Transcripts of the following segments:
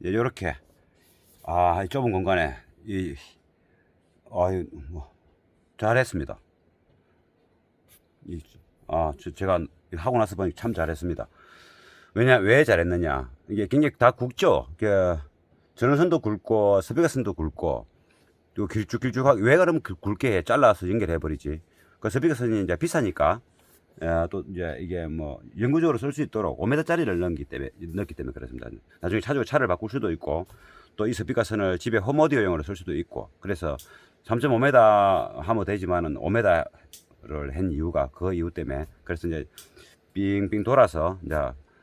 요렇게 이 좁은 공간에 뭐 잘했습니다. 제가 하고 나서 보니 참 잘했습니다. 왜 잘했느냐, 이게 굉장히 다 굵죠. 전원선도 굵고 스피커선도 굵고 또 길쭉길쭉하게, 왜 그러면 굵게 잘라서 연결해 버리지. 그 스피커선이 이제 비싸니까 또 이제 이게 뭐 영구적으로 쓸 수 있도록 5m짜리를 넣기 때문에 그렇습니다. 나중에 차를 바꿀 수도 있고, 또 이 스피커선을 집에 홈오디오용으로 쓸 수도 있고, 그래서 3.5m 하면 되지만은 5m를 한 이유가 그 이유 때문에. 그래서 이제 빙빙 돌아서 이제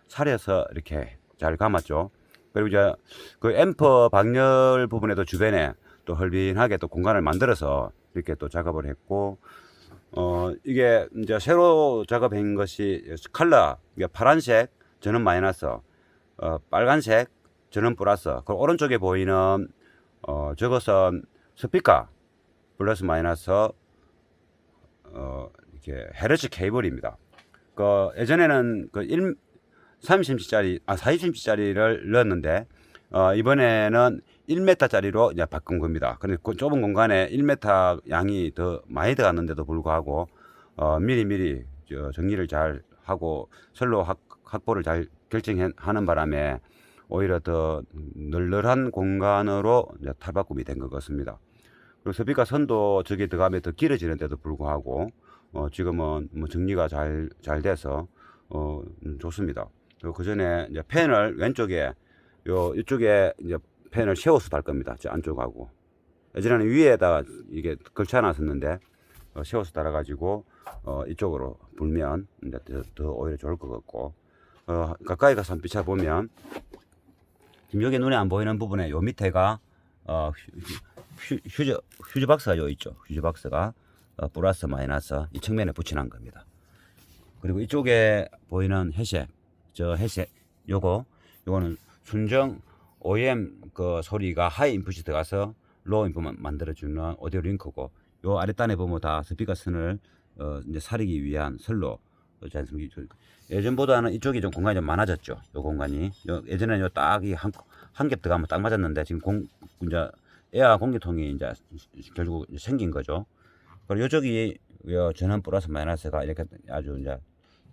살에서 이렇게 잘 감았죠. 그리고 이제 그 앰프 방열 부분에도 주변에 또 헐빈하게 또 공간을 만들어서 이렇게 또 작업을 했고, 이게 이제 새로 작업한 것이 컬러, 파란색 전원 마이너스, 빨간색 전원 플러스, 그 오른쪽에 보이는 저것은 스피커 플러스 마이너스 이렇게 헤르츠 케이블입니다. 예전에는 30cm짜리 40cm짜리를 넣었는데 이번에는 1m짜리로 이제 바꾼 겁니다. 근데 그 좁은 공간에 1m 양이 더 많이 들어갔는데도 불구하고 미리미리 정리를 잘 하고 선로 확보를 잘 결정하는 바람에 오히려 더 널널한 공간으로 이제 탈바꿈이 된 것 같습니다. 그리고 스피커 선도 저기 들어가면 더 길어지는데도 불구하고 지금은 뭐 정리가 잘 돼서 좋습니다. 그 전에 이제 팬을 왼쪽에 이쪽에 이제 팬을 세워서 달 겁니다. 저 안쪽하고. 예전에는 위에다가 이게 걸쳐 놨었는데 세워서 달아가지고 이쪽으로 불면 이제 더 오히려 좋을 것 같고, 가까이 가서 한번 비춰보면 지금 여기 눈에 안 보이는 부분에 요 밑에가 휴즈 박스가 요 있죠. 휴즈 박스가 플러스 마이너스 이 측면에 붙여놓은 겁니다. 그리고 이쪽에 보이는 회색, 요거는 순정 OEM 그 소리가 하이 인풋이 들어가서 로우 인풋만 만들어주는 오디오 링크고, 요 아랫단에 보면 다 스피커 선을 이제 사리기 위한 선로 지 않습니까? 예전보다는 이쪽이 좀 공간이 좀 많아졌죠. 요 공간이. 예전에는 요 딱이 한 겹 들어가면 딱 맞았는데, 지금 이제 에어 공기통이 이제 결국 생긴 거죠. 그리고 요쪽이 전원 플러스 마이너스가 이렇게 아주 이제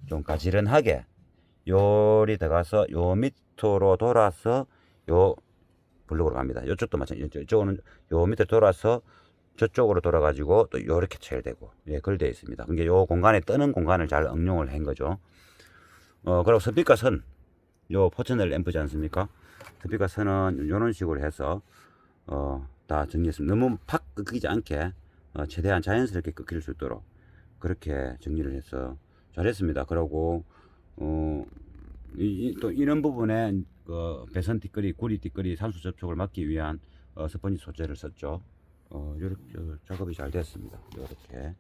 좀 가지런하게 요리 들어가서 요 밑으로 돌아서 요 블록으로 갑니다. 요쪽도 마찬가지. 이쪽은 요 밑에 돌아서 저쪽으로 돌아가지고 또 요렇게 체결되고, 걸되어 있습니다. 그게 요 공간에 뜨는 공간을 잘 응용을 한 거죠. 그리고 스피커 선, 요 포천넬 앰프지 않습니까? 스피커 선은 요런 식으로 해서 다 정리했습니다. 너무 팍 꺾이지 않게 최대한 자연스럽게 꺾일 수 있도록 그렇게 정리를 해서 잘했습니다. 그리고 또 이런 부분에 배선 띠끌이, 구리 띠끌이 산소 접촉을 막기 위한 스펀지 소재를 썼죠. 요렇게 작업이 잘 됐습니다. 요렇게.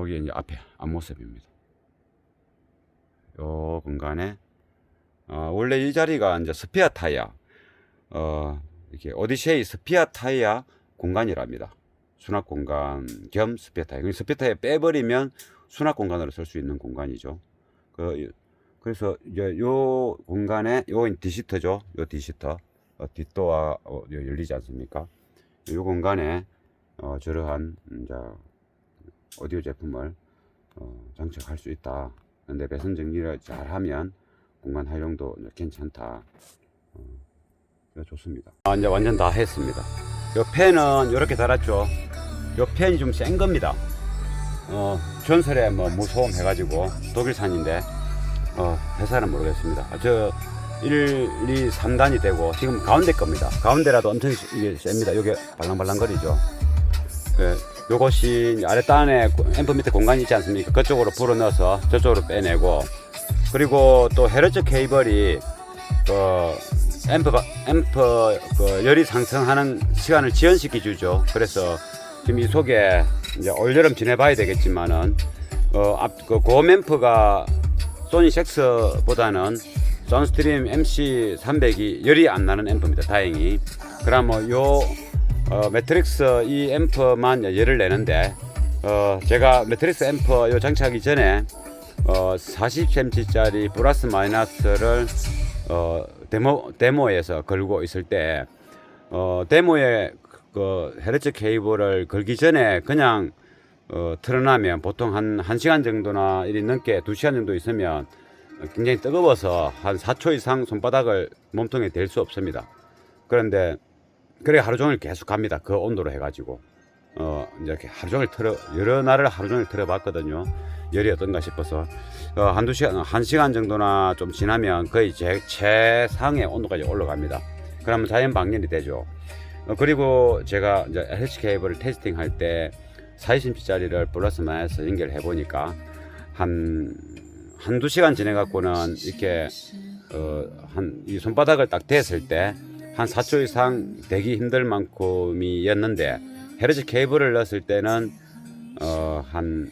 이게 이제 앞모습입니다. 요 공간에 원래 이 자리가 이제 스피어 타이어, 이렇게 오디세이 스피어 타이어 공간이랍니다. 수납 공간 겸 스피어 타이어. 스피어 타이어 빼버리면 수납 공간으로 쓸 수 있는 공간이죠. 그래서 이제 요 공간에 요 디시터죠. 요 디시터, 뒷도어 열리지 않습니까? 요 공간에 저러한 이제 오디오 제품을 장착할 수 있다. 근데 배선 정리를 잘 하면 공간 활용도 괜찮다. 좋습니다. 이제 완전 다 했습니다. 요 펜은 이렇게 달았죠. 요 펜이 좀 센 겁니다. 전설에 뭐 무소음 해가지고 독일산인데 회사는 모르겠습니다. 저 1, 2, 3단이 되고 지금 가운데 겁니다. 가운데라도 엄청 이게 셉니다. 요게 발랑발랑거리죠. 요것이 아랫단에 앰프 밑에 공간이 있지 않습니까? 그쪽으로 불어 넣어서 저쪽으로 빼내고, 그리고 또 헤르츠 케이블이 앰프 열이 상승하는 시간을 지연시켜 주죠. 그래서 지금 이 속에 이제 올여름 지내봐야 되겠지만은 고음 앰프가 소니 6보다는 사운드스트림 MC300이 열이 안 나는 앰프입니다. 다행히. 그러면 요 매트릭스 이 앰프만 열을 내는데 제가 매트릭스 앰프 요 장착하기 전에 40cm 짜리 플러스 마이너스를 데모에서 걸고 있을 때 데모에 그 헤르츠 케이블을 걸기 전에 그냥 틀어놔면 보통 한 1시간 정도나 이리 넘게 2시간 정도 있으면 굉장히 뜨거워서 한 4초 이상 손바닥을 몸통에 댈 수 없습니다. 그런데 그래 하루 종일 계속 갑니다. 그 온도로 해가지고 이제 하루 종일 여러 날을 하루 종일 틀어봤거든요. 열이 어떤가 싶어서 한두 시간, 1시간 정도나 좀 지나면 거의 최상의 온도까지 올라갑니다. 그러면 자연 방열이 되죠. 그리고 제가 이제 LH 케이블을 테스팅 할 때 40cm 짜리를 플러스 마이너스 연결해 보니까 한두 시간 지내 갖고는 이렇게 이 손바닥을 딱 댔을 때 한 4초 이상 대기 힘들 만큼이었는데 헤르츠 케이블을 넣었을 때는 한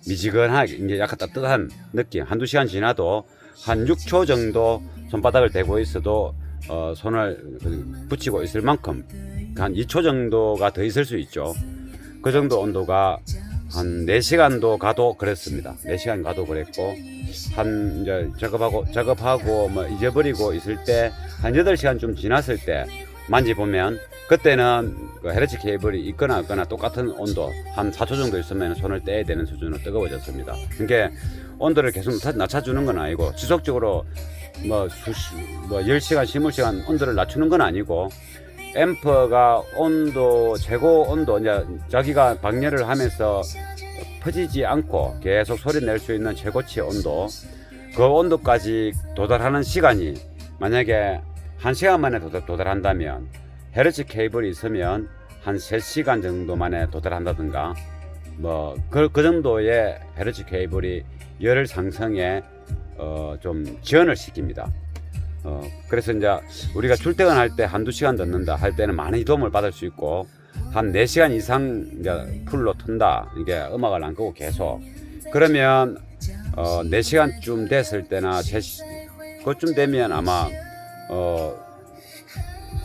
미지근하게 이제 약간 따뜻한 느낌, 한두 시간 지나도 한 6초 정도 손바닥을 대고 있어도 손을 붙이고 있을 만큼 한 2초 정도가 더 있을 수 있죠. 그 정도 온도가 한 4시간도 가도 그랬습니다. 4시간 가도 그랬고 한 이제 작업하고 뭐 잊어버리고 있을 때 한 8시간 좀 지났을 때 만지보면 그때는 그 헤르츠 케이블이 있거나 없거나 똑같은 온도 한 4초 정도 있으면 손을 떼야 되는 수준으로 뜨거워졌습니다. 그러니까 온도를 계속 낮춰주는 건 아니고 지속적으로 뭐 10시간, 20시간 온도를 낮추는 건 아니고 앰프가 온도 최고 온도 이제 자기가 방열을 하면서 퍼지지 않고 계속 소리 낼 수 있는 최고치 온도 그 온도까지 도달하는 시간이 만약에 1시간 만에 도달한다면 헤르츠 케이블이 있으면 한 3시간 정도 만에 도달한다든가 뭐 그 정도의 헤르츠 케이블이 열 상승에 좀 지연을 시킵니다. 그래서 이제 우리가 출퇴근할 때 한두 시간 듣는다 할 때는 많은 도움을 받을 수 있고 한 4시간 이상 이제 풀로 튼다 이게 음악을 안 끄고 계속 그러면 4시간쯤 됐을 때나 그쯤 되면 아마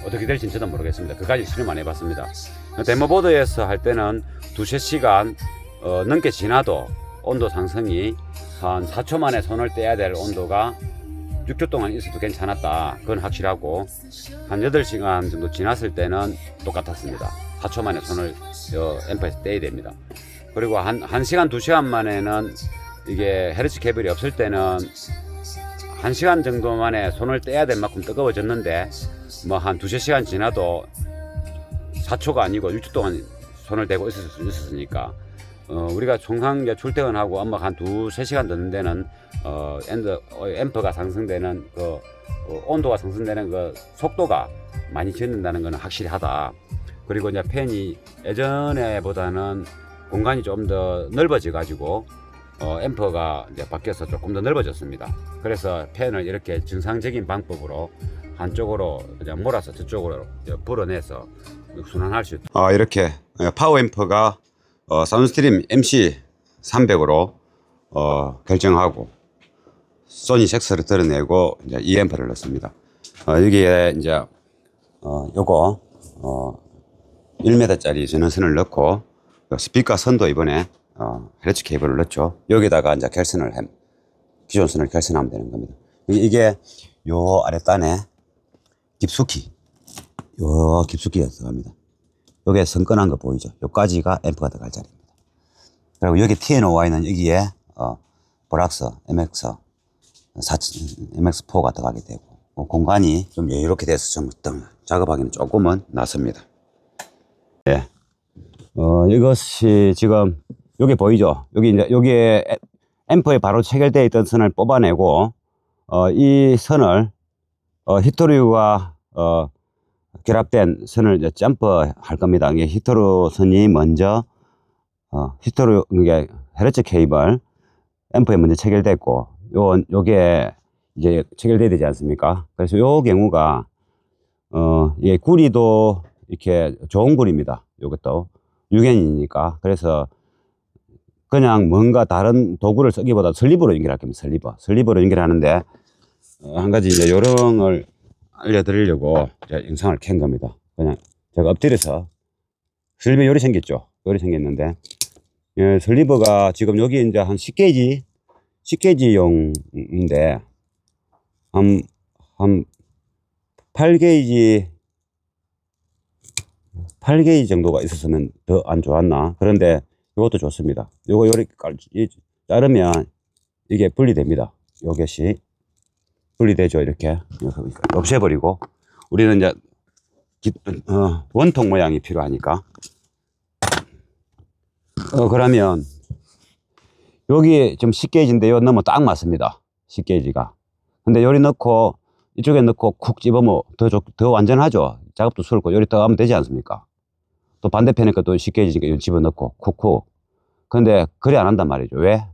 어떻게 될지는 저도 모르겠습니다. 그까지 실험 안 해봤습니다. 데모보드에서 할 때는 2~3시간 넘게 지나도 온도 상승이 한 4초 만에 손을 떼야 될 온도가 6초 동안 있어도 괜찮았다. 그건 확실하고 한 8시간 정도 지났을 때는 똑같았습니다. 4초 만에 손을 앰프에서 떼야 됩니다. 그리고 한 1시간, 2시간 만에는 이게 헤르츠 케이블이 없을 때는 1시간 정도 만에 손을 떼야 될 만큼 뜨거워졌는데 뭐 한 2~3시간 지나도 4초가 아니고 6초 동안 손을 대고 있었으니까 우리가 총상 출퇴근하고 아마 한 2~3시간 듣는 데는 앰프가 상승되는 그 온도가 상승되는 그 속도가 많이 줄는다는 것은 확실하다. 그리고 이제 팬이 예전에보다는 공간이 좀 더 넓어져 가지고 앰프가 이제 바뀌어서 조금 더 넓어졌습니다. 그래서 팬을 이렇게 정상적인 방법으로 한쪽으로 그냥 몰아서 저쪽으로 불어내서 순환할 수 있다. 이렇게 파워 앰프가 사운드스트림 MC300으로 결정하고 소니 6를 드러내고 이제 이 앰프를 넣습니다. 여기에 이제 요거 1m짜리 전원선을 넣고 스피커 선도 이번에 헤르츠 케이블을 넣죠. 여기다가 이제 기존 선을 결선하면 되는 겁니다. 이게 요 아랫단에 깊숙이가 들어갑니다. 여기에 선끈한 거 보이죠? 요까지가 앰프가 들어갈 자리입니다. 그리고 여기 TNOY는 여기에 보락스 MX4가 들어가게 되고 공간이 좀 여유롭게 돼서 좀 작업하기는 조금은 낫습니다. 예. 이것이 지금 여기 보이죠? 여기에 앰프에 바로 체결되어 있던 선을 뽑아내고 이 선을 히토류가 결합된 선을 이제 점프할 겁니다. 이게 히토류 선이 먼저 이게 헤르츠 케이블 앰프에 먼저 체결됐고 요게 이제 체결돼야 되지 않습니까? 그래서 요 경우가 이게 구리도 이렇게 좋은 구리입니다. 요것도 유연이니까. 그래서 그냥 뭔가 다른 도구를 쓰기보다 슬리브로 연결할 겁니다. 슬리브로 연결하는데 한 가지 이제 요령을 알려드리려고 영상을 켠 겁니다. 그냥 제가 엎드려서 슬리버 요리 생겼죠. 요리 생겼는데, 예, 슬리버가 지금 여기 이제 한 10게이지용인데, 한 8게이지, 8게이지 정도가 있었으면 더 안 좋았나. 그런데 이것도 좋습니다. 요거 요리 자르면 이게 분리됩니다. 요것이 분리되죠. 이렇게 없애버리고, 우리는 이제 원통 모양이 필요하니까. 그러면 여기 지금 10게이지인데 요 넣으면 딱 맞습니다. 10게이지가. 근데 요리 넣고 이쪽에 넣고 쿡 집으면 더 완전하죠. 작업도 수월고 요리 더 하면 되지 않습니까? 또 반대편에 것도 10게이지니까 집어넣고 쿡쿡. 근데 그래 안 한단 말이죠. 왜?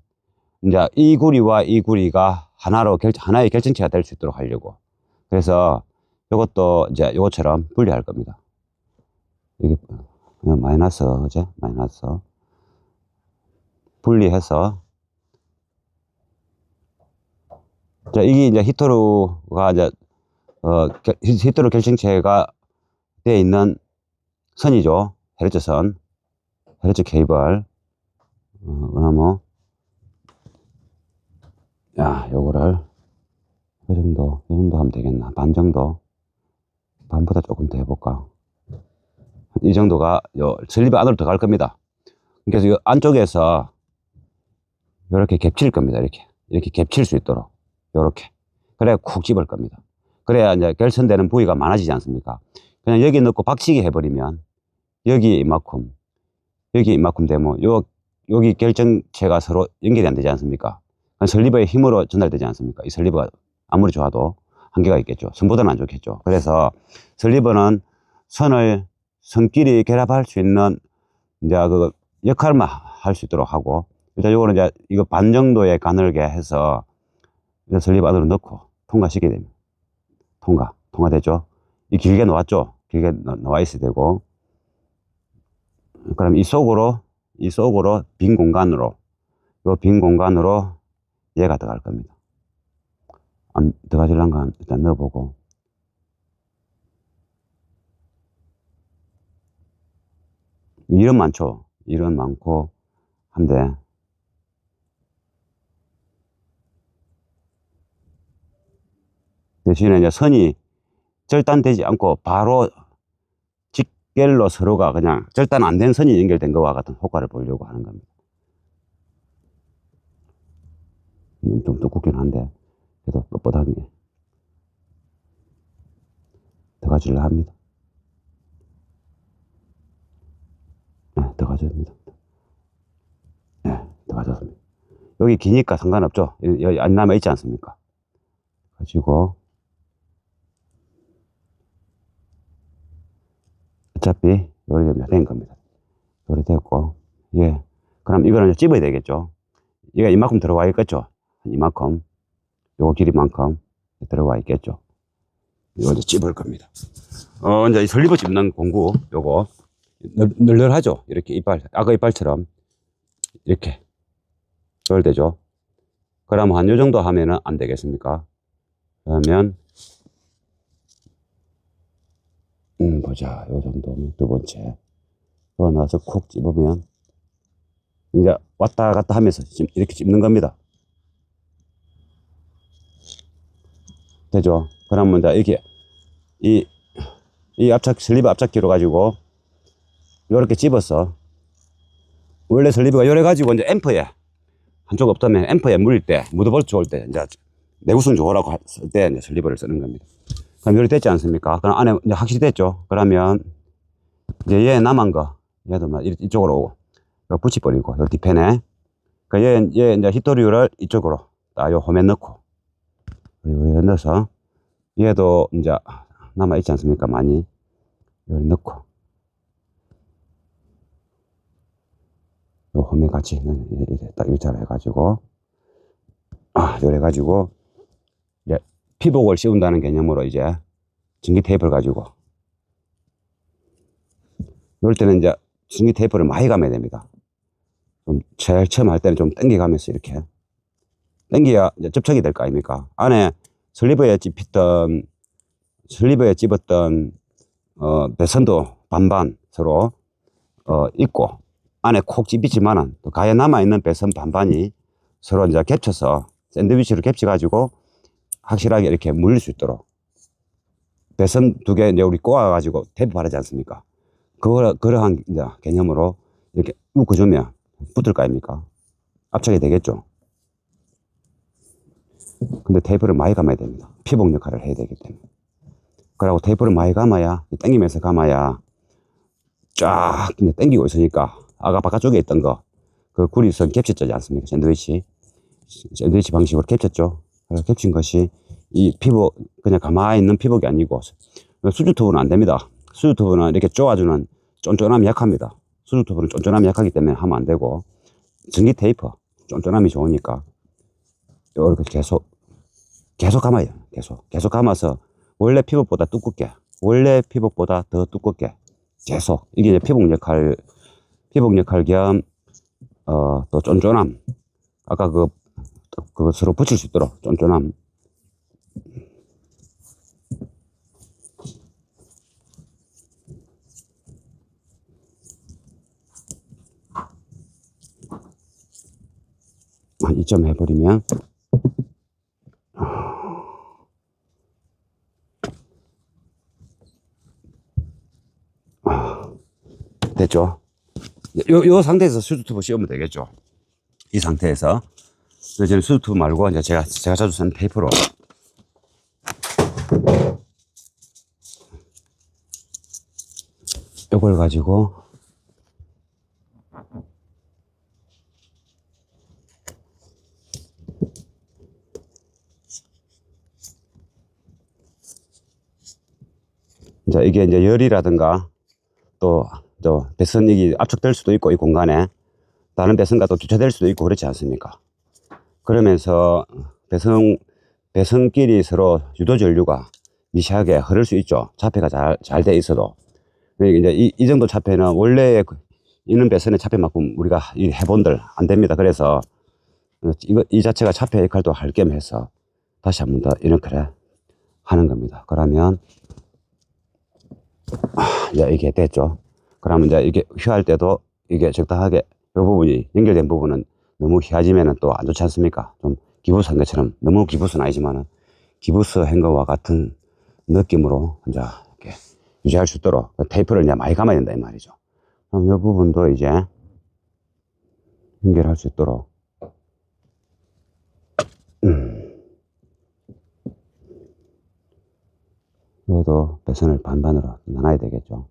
이제 이 구리와 이 구리가 하나의 결정체가 될 수 있도록 하려고. 그래서 이것도 이제 요것처럼 분리할 겁니다. 여기 마이너스, 그제? 마이너스. 분리해서. 자, 이게 이제 히토루가 이제, 히토루 결정체가 되어 있는 선이죠. 헤르츠 선. 헤르츠 케이블. 그러면, 야, 요거를, 요 정도 하면 되겠나. 반 정도. 반보다 조금 더 해볼까. 이 정도가 요 슬리브 안으로 들어갈 겁니다. 그래서 이 안쪽에서 이렇게 겹칠 겁니다. 이렇게 겹칠 수 있도록 이렇게. 그래야 쿡 집을 겁니다. 그래야 이제 결선되는 부위가 많아지지 않습니까? 그냥 여기 넣고 박치기 해버리면 여기 이만큼 되면 여기 결정체가 서로 연결이 안 되지 않습니까? 슬리버의 힘으로 전달되지 않습니까? 이 슬리버가 아무리 좋아도 한계가 있겠죠. 선보다는 안 좋겠죠. 그래서 슬리버는 선끼리 결합할 수 있는 이제 그 역할만 할 수 있도록 하고, 일단 요거는 이제 이거 반 정도의 가늘게 해서 슬리버 안으로 넣고 통과시키게 됩니다. 통과되죠. 이 길게 놓았죠. 길게 놓아 있어야 되고, 그럼 이 속으로 빈 공간으로 얘가 들어갈 겁니다. 안 들어가질란가 일단 넣어보고. 이런 많죠. 이런 많고 한데, 대신에 이제 선이 절단되지 않고 바로 직결로 서로가 그냥 절단 안 된 선이 연결된 것과 같은 효과를 보려고 하는 겁니다. 좀 두껍긴 한데 그래도 뻣뻣하게 들어가지려 합니다. 네, 들어가졌습니다. 네, 들어가졌습니다. 여기 기니까 상관없죠. 여기 안 남아 있지 않습니까? 가지고 어차피 요리 된 겁니다. 요리 됐고, 예. 그럼 이거는 집어야 되겠죠. 얘가 이만큼 들어와 있겠죠. 이만큼, 요거 길이만큼 들어와 있겠죠. 이거 이제 집을 겁니다. 이제 이 슬리버 집는 공구, 요거 널널하죠. 이렇게 이빨, 악어 이빨처럼 이렇게 널되죠. 그럼 한 요 정도 하면은 안 되겠습니까? 그러면 보자. 요 정도면 두 번째. 넣어놔서 콕 집으면 이제 왔다 갔다 하면서 이렇게 집는 겁니다. 되죠? 그러면 이제 이렇게 이 슬리브 압착기로 가지고 요렇게 집어서, 원래 슬리브가 요래 가지고 이제 앰프에 한쪽 없다면 앰프에 물릴 때, 무드볼트 좋을 때, 이제 내구성 좋으라고 쓸 때 이제 슬리브를 쓰는 겁니다. 그럼 요리 됐지 않습니까? 그럼 안에 이제 확실히 됐죠? 그러면 이제 얘 남은 거, 얘도 막 이쪽으로 붙여버리고, 요 뒤편에. 그러니까 얘 이제 히토류를 이쪽으로 딱 요 홈에 넣고, 그리고 여기 넣어서, 얘도 이제 남아있지 않습니까? 많이. 여기 넣고, 요 홈에 같이 딱 일자로 해가지고, 요래 해가지고, 이제 피복을 씌운다는 개념으로 이제 전기 테이프를 가지고, 이럴 때는 이제 전기 테이프를 많이 감아야 됩니다. 좀 제일 처음 할 때는 좀 당겨가면서 이렇게 당겨야 이제 접착이 될 거 아닙니까? 안에 슬리브에 집었던 배선도 반반 서로 있고 안에 콕 찝히지만은 또 가에 남아있는 배선 반반이 서로 이제 겹쳐서 샌드위치로 겹쳐가지고 확실하게 이렇게 물릴 수 있도록 배선 두 개 이제 우리 꼬아가지고 테이프 바르지 않습니까? 그러한 이제 개념으로 이렇게 묶어주면 붙을 거 아닙니까? 압착이 되겠죠. 근데 테이프를 많이 감아야 됩니다. 피복 역할을 해야 되기 때문에. 그러고 테이프를 많이 감아야, 당기면서 감아야 쫙 당기고 있으니까 아까 바깥쪽에 있던 거, 그 구리선 겹쳤지 않습니까? 샌드위치 방식으로 겹쳤죠. 겹친 것이 이 피복, 그냥 가만히 있는 피복이 아니고, 수주 투브는 안 됩니다. 수주 투브는 이렇게 쪼아주는 쫀쫀함이 약합니다. 수주 투브는 쫀쫀함이 약하기 때문에 하면 안 되고, 전기 테이프, 쫀쫀함이 좋으니까, 이렇게 계속 감아요. 계속 감아서, 원래 피복보다 더 두껍게, 계속. 이게 이제 피복 역할 겸, 또 쫀쫀함. 아까 그거 서로 붙일 수 있도록 쫀쫀함. 한 2점 해버리면, 됐죠? 요 상태에서 수두투브 씌우면 되겠죠? 이 상태에서. 저는 수두투브 말고, 이제 제가 자주 쓰는 테이프로. 요걸 가지고, 이제 이게 이제 열이라든가, 또 배선이 압축될 수도 있고, 이 공간에. 다른 배선과 또 교차될 수도 있고, 그렇지 않습니까? 그러면서 배선끼리 서로 유도전류가 미세하게 흐를 수 있죠. 차폐가 잘 돼 있어도. 그러니까 이제 이 정도 차폐는 원래 있는 배선의 차폐만큼 우리가 해본들 안 됩니다. 그래서 이 자체가 차폐 역할도 할 겸 해서 다시 한 번 더 이렇게 하는 겁니다. 그러면 이제 이게 됐죠. 그러면 이제 이게 휘할 때도 이게 적당하게 이 부분이 연결된 부분은 너무 휘어지면은 또 안 좋지 않습니까? 좀 기부스 한 것처럼, 너무 기부스는 아니지만은 기부스 한 것과 같은 느낌으로 이제 이렇게 유지할 수 있도록 테이프를 이제 많이 감아야 된다 이 말이죠. 그럼 이 부분도 이제 연결할 수 있도록 이것도 배선을 반반으로 나눠야 되겠죠.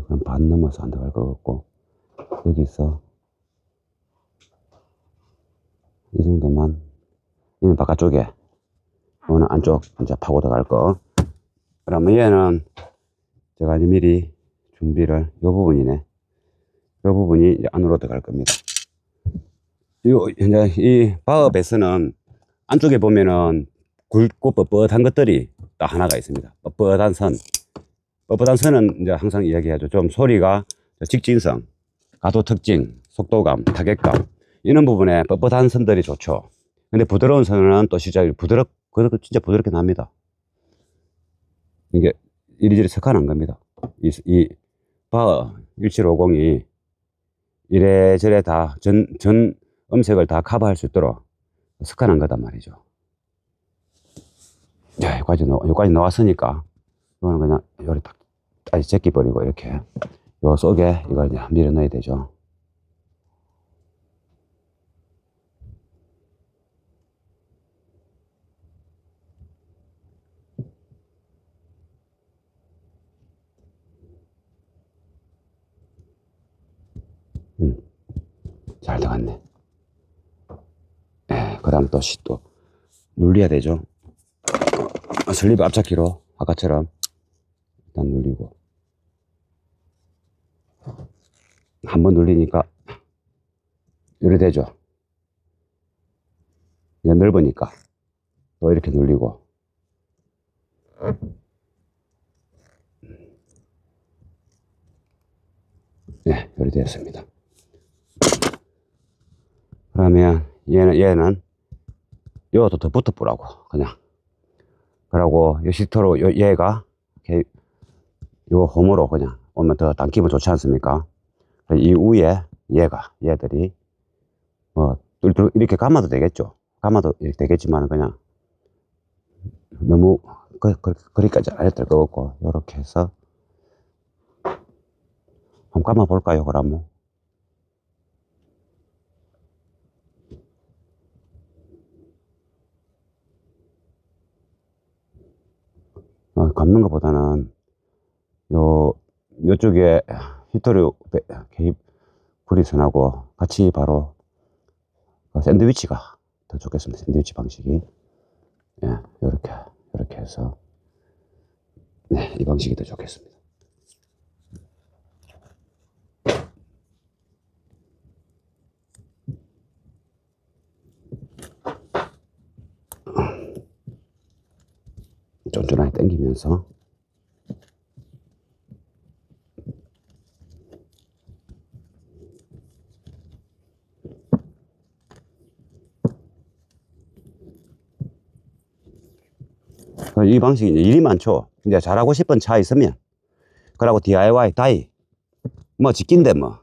그럼 반 넘어서 안 들어갈 것 같고, 여기서 이 정도만, 이는 바깥쪽에, 이거는 안쪽 이제 파고 들어갈 거. 그러면 얘는 제가 이제 미리 준비를, 요 부분이네. 요 부분이 이제 안으로 들어갈 겁니다. 이제 이 바어 배선은 안쪽에 보면은 굵고 뻣뻣한 것들이 딱 하나가 있습니다. 뻣뻣한 선. 뻣뻣한 선은 이제 항상 이야기하죠. 좀 소리가 직진성, 가도 특징, 속도감, 타격감, 이런 부분에 뻣뻣한 선들이 좋죠. 근데 부드러운 선은 또 진짜 진짜 부드럽게 납니다. 이게 이리저리 석한한 겁니다. 이 바어 1750이 이래저래 다 전 음색을 다 커버할 수 있도록 석한한 거단 말이죠. 자, 여기까지 나왔으니까, 이거는 그냥 요리 딱 제끼버리고, 이렇게, 요 속에 이걸 이제 밀어 넣어야 되죠. 잘 들어갔네. 그 다음 또 눌려야 되죠. 슬리브 앞잡기로 아까처럼 일단 눌리고, 한번 눌리니까 이래 되죠. 이제 넓으니까 또 이렇게 눌리고, 네, 이래 되었습니다. 그러면 얘는 요것도 더 붙어 뿌라고, 그냥. 그러고, 요 시트로, 얘가, 이렇게 요 홈으로 그냥 오면 더 당기면 좋지 않습니까? 이 위에 얘들이, 이렇게 감아도 되겠죠? 감아도 이렇게 되겠지만, 그냥, 너무, 그리까지 안 해도 될 것 같고, 요렇게 해서, 한번 감아볼까요, 그러면? 감는 것보다는, 요쪽에 히터류 개입 구리선하고 같이 바로 샌드위치가 더 좋겠습니다. 샌드위치 방식이. 예, 요렇게 해서. 네, 이 방식이 더 좋겠습니다. 쫀쫀하게 당기면서. 이 방식이 이제 일이 많죠. 이제 잘하고 싶은 차 있으면, 그러고 DIY, 다이, 뭐, 직긴데 뭐.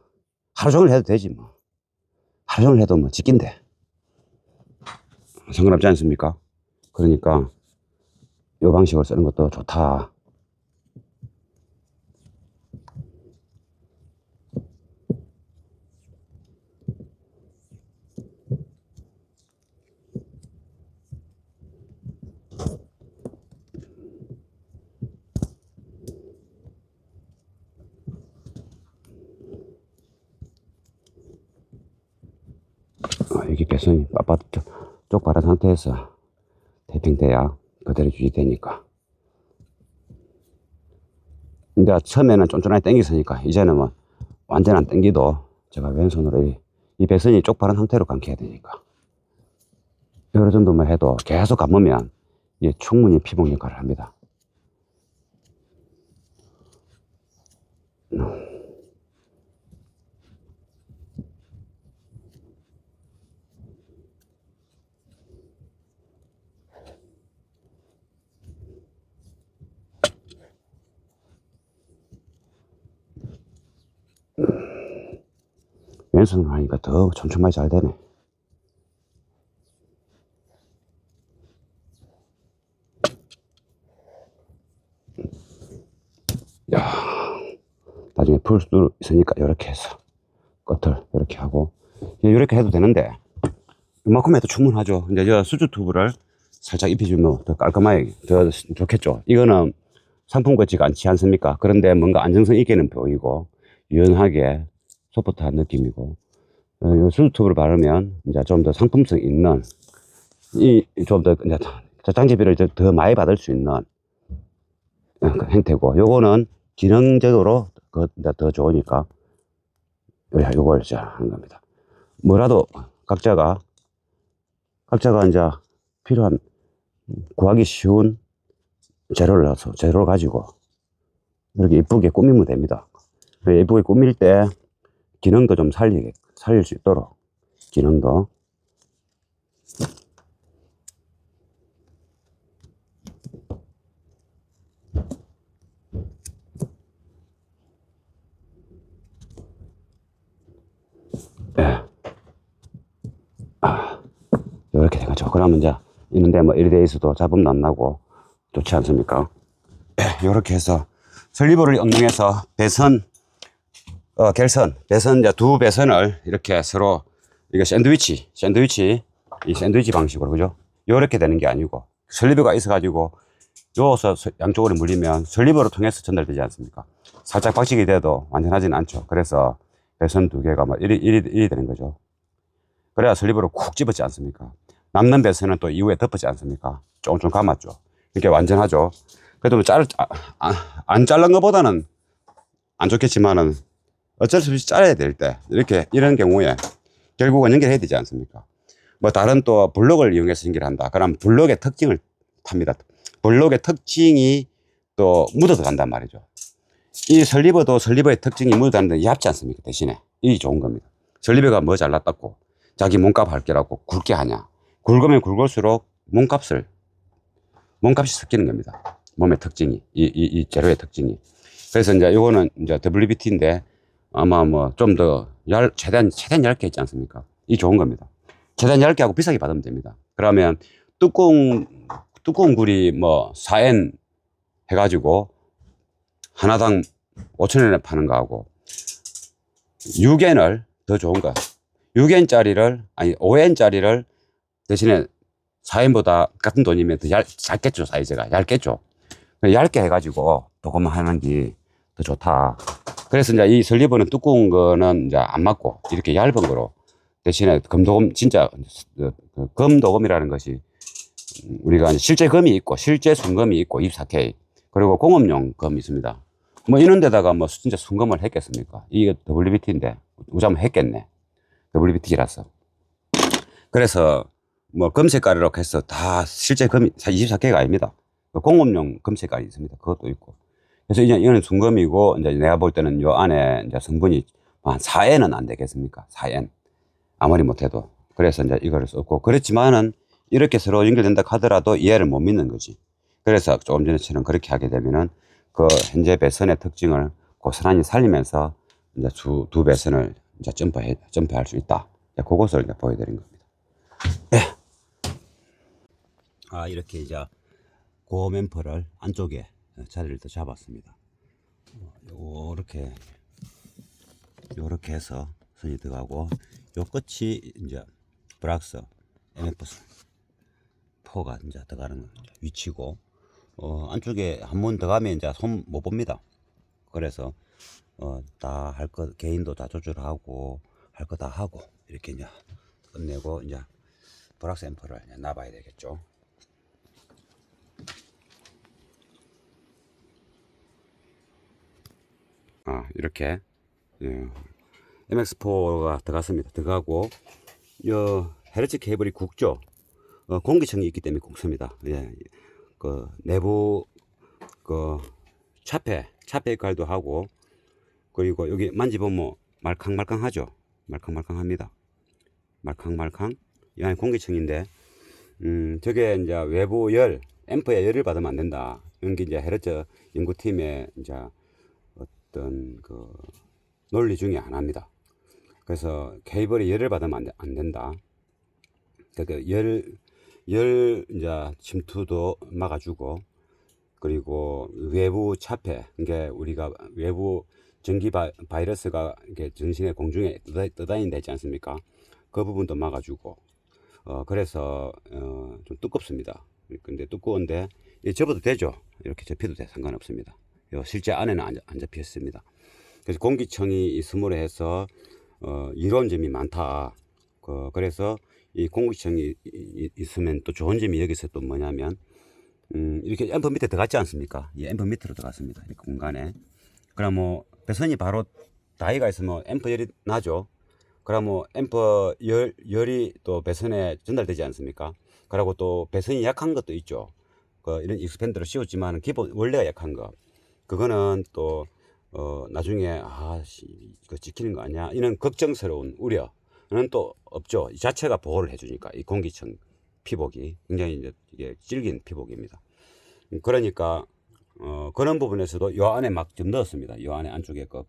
하루 종일 해도 되지 뭐. 하루 종일 해도 뭐, 직긴데. 상관없지 않습니까? 그러니까, 이 방식을 쓰는 것도 좋다. 이게 개선이 쪽 바른 상태에서 테이핑돼야 그대로 유지되니까. 근데 처음에는 쫀쫀하게 당겼으니까, 이제는 뭐, 완전 안 당기도 제가 왼손으로 이 배선이 쪽 바른 상태로 감겨야 되니까. 여러 정도만 해도 계속 감으면 이게 충분히 피복 역할을 합니다. 왼손으로 하니까 더 촘촘하게 잘 되네. 야, 나중에 풀 수 있으니까 이렇게 해서 끝을 이렇게 하고, 이렇게 해도 되는데 이만큼 해도 충분하죠. 이제 저 수주 튜브를 살짝 입혀주면 더 깔끔하게 더 좋겠죠. 이거는 상품 같지가 않지 않습니까? 그런데 뭔가 안정성 있게는 보이고 유연하게 소프트한 느낌이고, 이 수주 튜브를 바르면 이제 좀 더 상품성 있는, 좀 더 이제 장비비를 더 많이 받을 수 있는 그 형태고, 요거는 기능적으로 더 좋으니까 요걸 이제 하는 겁니다. 뭐라도 각자가 이제 필요한, 구하기 쉬운 재료를 가지고 이렇게 예쁘게 꾸미면 됩니다. 예쁘게 꾸밀 때 기능도 좀 살릴 수 있도록, 기능도. 예. 이렇게 돼가지고, 그러면 이제 있는데 뭐 이리 돼 있어도 잡음도 안 나고 좋지 않습니까? 이렇게 해서 설리버를 응용해서 배선, 배선, 이제 두 배선을 이렇게 서로, 이게 샌드위치 방식으로, 그죠? 요렇게 되는 게 아니고, 설리버가 있어가지고, 요서 양쪽으로 물리면 설리버를 통해서 전달되지 않습니까? 살짝 박식이 돼도 완전하지는 않죠. 그래서 배선 두 개가 막 이리 되는 거죠. 그래야 설리버를 쿡 집었지 않습니까? 남는 배선은 또 이후에 덮었지 않습니까? 조금 감았죠. 이렇게 완전하죠. 그래도 안 자른 것보다는 안 좋겠지만은, 어쩔 수 없이 잘라야 될 때, 이런 경우에 결국은 연결해야 되지 않습니까? 뭐 다른 또 블록을 이용해서 연결한다. 그럼 블록의 특징을 탑니다. 블록의 특징이 또 묻어도 간단 말이죠. 이 설리버도 설리버의 특징이 묻어가는데 얇지 않습니까? 대신에. 이게 좋은 겁니다. 설리버가 뭐 잘났다고 자기 몸값 할게라고 굵게 하냐. 굵으면 굵을수록 몸값이 섞이는 겁니다. 몸의 특징이, 이 재료의 특징이. 그래서 이제 요거는 이제 WBT인데 아마 뭐 좀 더 최대한 얇게 있지 않습니까? 이 좋은 겁니다. 최대한 얇게 하고 비싸게 받으면 됩니다. 그러면 두꺼운 굴이 뭐 4N 해가지고 하나당 5,000원에 파는 거하고 6N을 더 좋은 거 6N짜리를 아니 5N짜리를 대신에 4N보다 같은 돈이면 더 작겠죠. 사이즈가 얇겠죠. 얇게 해가지고 조금만 하는 게 더 좋다. 그래서 이제 이 슬리브는 두꺼운 거는 이제 안 맞고 이렇게 얇은 거로 대신에 금도금 진짜 금도금이라는 것이 우리가 실제 금이 있고 실제 순금이 있고 24K 그리고 공업용 금이 있습니다. 뭐 이런 데다가 뭐 진짜 순금을 했겠습니까? 이게 WBT인데 우자면 했겠네. WBT라서. 그래서 뭐 금 색깔이라고 해서 다 실제 금이 24K가 아닙니다. 공업용 금 색깔이 있습니다. 그것도 있고. 그래서 이제 이거는 순금이고 이제 내가 볼 때는 요 안에 이제 성분이 한 4N은 안 되겠습니까? 4N. 아무리 못해도. 그래서 이제 이거를 썼고. 그렇지만은 이렇게 서로 연결된다 하더라도 이해를 못 믿는 거지. 그래서 조금 전에처럼 그렇게 하게 되면은 그 현재 배선의 특징을 고스란히 살리면서 이제 두 배선을 이제 점프할 수 있다. 그것을 이제 보여드린 겁니다. 네. 이렇게 이제 고멤퍼를 안쪽에 자리를 또 잡았습니다. 요렇게 해서 선이 들어가고 요 끝이 이제 브락스 MF4가 이제 들어가는 위치고 안쪽에 한 번 들어가면 이제 손 못 봅니다. 그래서 다 할 거 개인도 다 조절하고 할 거 다 하고 이렇게 이제 끝내고 이제 브락스 앰프를 놔봐야 되겠죠. 이렇게 MX4가 들어갔습니다. 들어가고 요 헤르츠 케이블이 굵죠. 공기청이 있기 때문에 굵습니다. 예, 그 내부 그 차폐 역할도 하고 그리고 여기 만지보면 말캉말캉하죠. 말캉말캉합니다. 말캉말캉. 이 안에 공기청인데 저게 이제 외부 앰프에 열을 받으면 안 된다. 이런 게 이제 헤르츠 연구팀의 이제 어떤 그 논리 중에 하나입니다. 그래서 케이블이 열을 받으면 안 된다. 그러니까 열 이제 침투도 막아주고 그리고 외부 차폐, 그러니까 우리가 외부 전기 바이러스가 이렇게 전신의 공중에 떠다닌다 했지 않습니까? 그 부분도 막아주고 그래서 좀 두껍습니다. 근데 두꺼운데 접어도 되죠. 이렇게 접혀도 돼 상관없습니다. 실제 안에는 안 접혔습니다. 그래서 공기청이 스몰에 해서 이로운 점이 많다. 그래서 이 공기청이 있으면 또 좋은 점이 여기서 또 뭐냐면 이렇게 앰프 밑에 들어갔지 않습니까? 이 앰프 밑으로 들어갔습니다. 이 공간에. 그럼 뭐 배선이 바로 다이가 있으면 앰프 열이 나죠. 그럼 뭐 앰프 열이 또 배선에 전달되지 않습니까? 그리고 또 배선이 약한 것도 있죠. 이런 익스팬더를 씌웠지만 기본 원래가 약한 거. 그거는 또 나중에 이거 지키는 거 아니야? 이런 걱정스러운 우려는 또 없죠. 이 자체가 보호를 해주니까 이 공기청 피복이 굉장히 이제 이게 질긴 피복입니다. 그러니까 그런 부분에서도 요 안에 막 좀 넣었습니다. 요 안에 안쪽에 거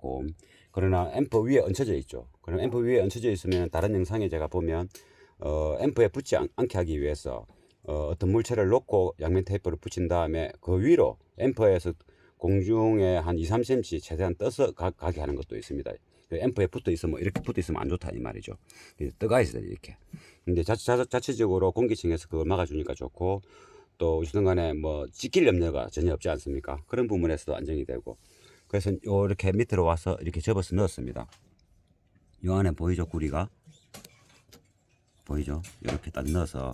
그러나 앰프 위에 얹혀져 있죠. 그럼 앰프 위에 얹혀져 있으면 다른 영상에 제가 보면 앰프에 붙지 않게 하기 위해서 어떤 물체를 놓고 양면 테이프를 붙인 다음에 그 위로 앰프에서 공중에 한 2-3cm 최대한 떠서 가게 하는 것도 있습니다. 앰프에 붙어 있으면 이렇게 붙어 있으면 안 좋다 이 말이죠. 떠가 있어야 돼 이렇게. 근데 자체적으로 공기층에서 그걸 막아주니까 좋고 또 어쨌든간에 뭐 찍힐 염려가 전혀 없지 않습니까? 그런 부분에서도 안정이 되고 그래서 이렇게 밑으로 와서 이렇게 접어서 넣었습니다. 이 안에 보이죠 구리가 보이죠? 이렇게 딱 넣어서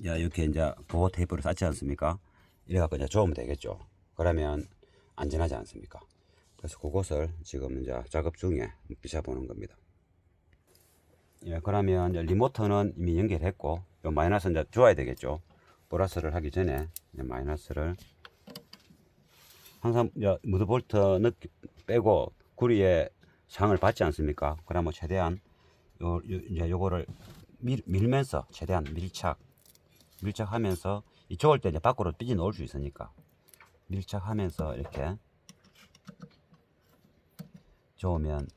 이렇게 이제 보호 테이프를 쌌지 않습니까? 이래갖고 이제 조으면 되겠죠. 그러면 안전하지 않습니까? 그래서 그것을 지금 이제 작업 중에 비춰보는 겁니다. 그러면 이제 리모터는 이미 연결했고, 요 마이너스 이제 줘야 되겠죠. 플러스를 하기 전에 이제 마이너스를 항상 이제 무드볼트 빼고 구리에 상을 받지 않습니까? 그러면 최대한 이제 요거를 밀면서 최대한 밀착하면서 이쪽을 때 이제 밖으로 삐져 넣을 수 있으니까 밀착하면서 이렇게 저으면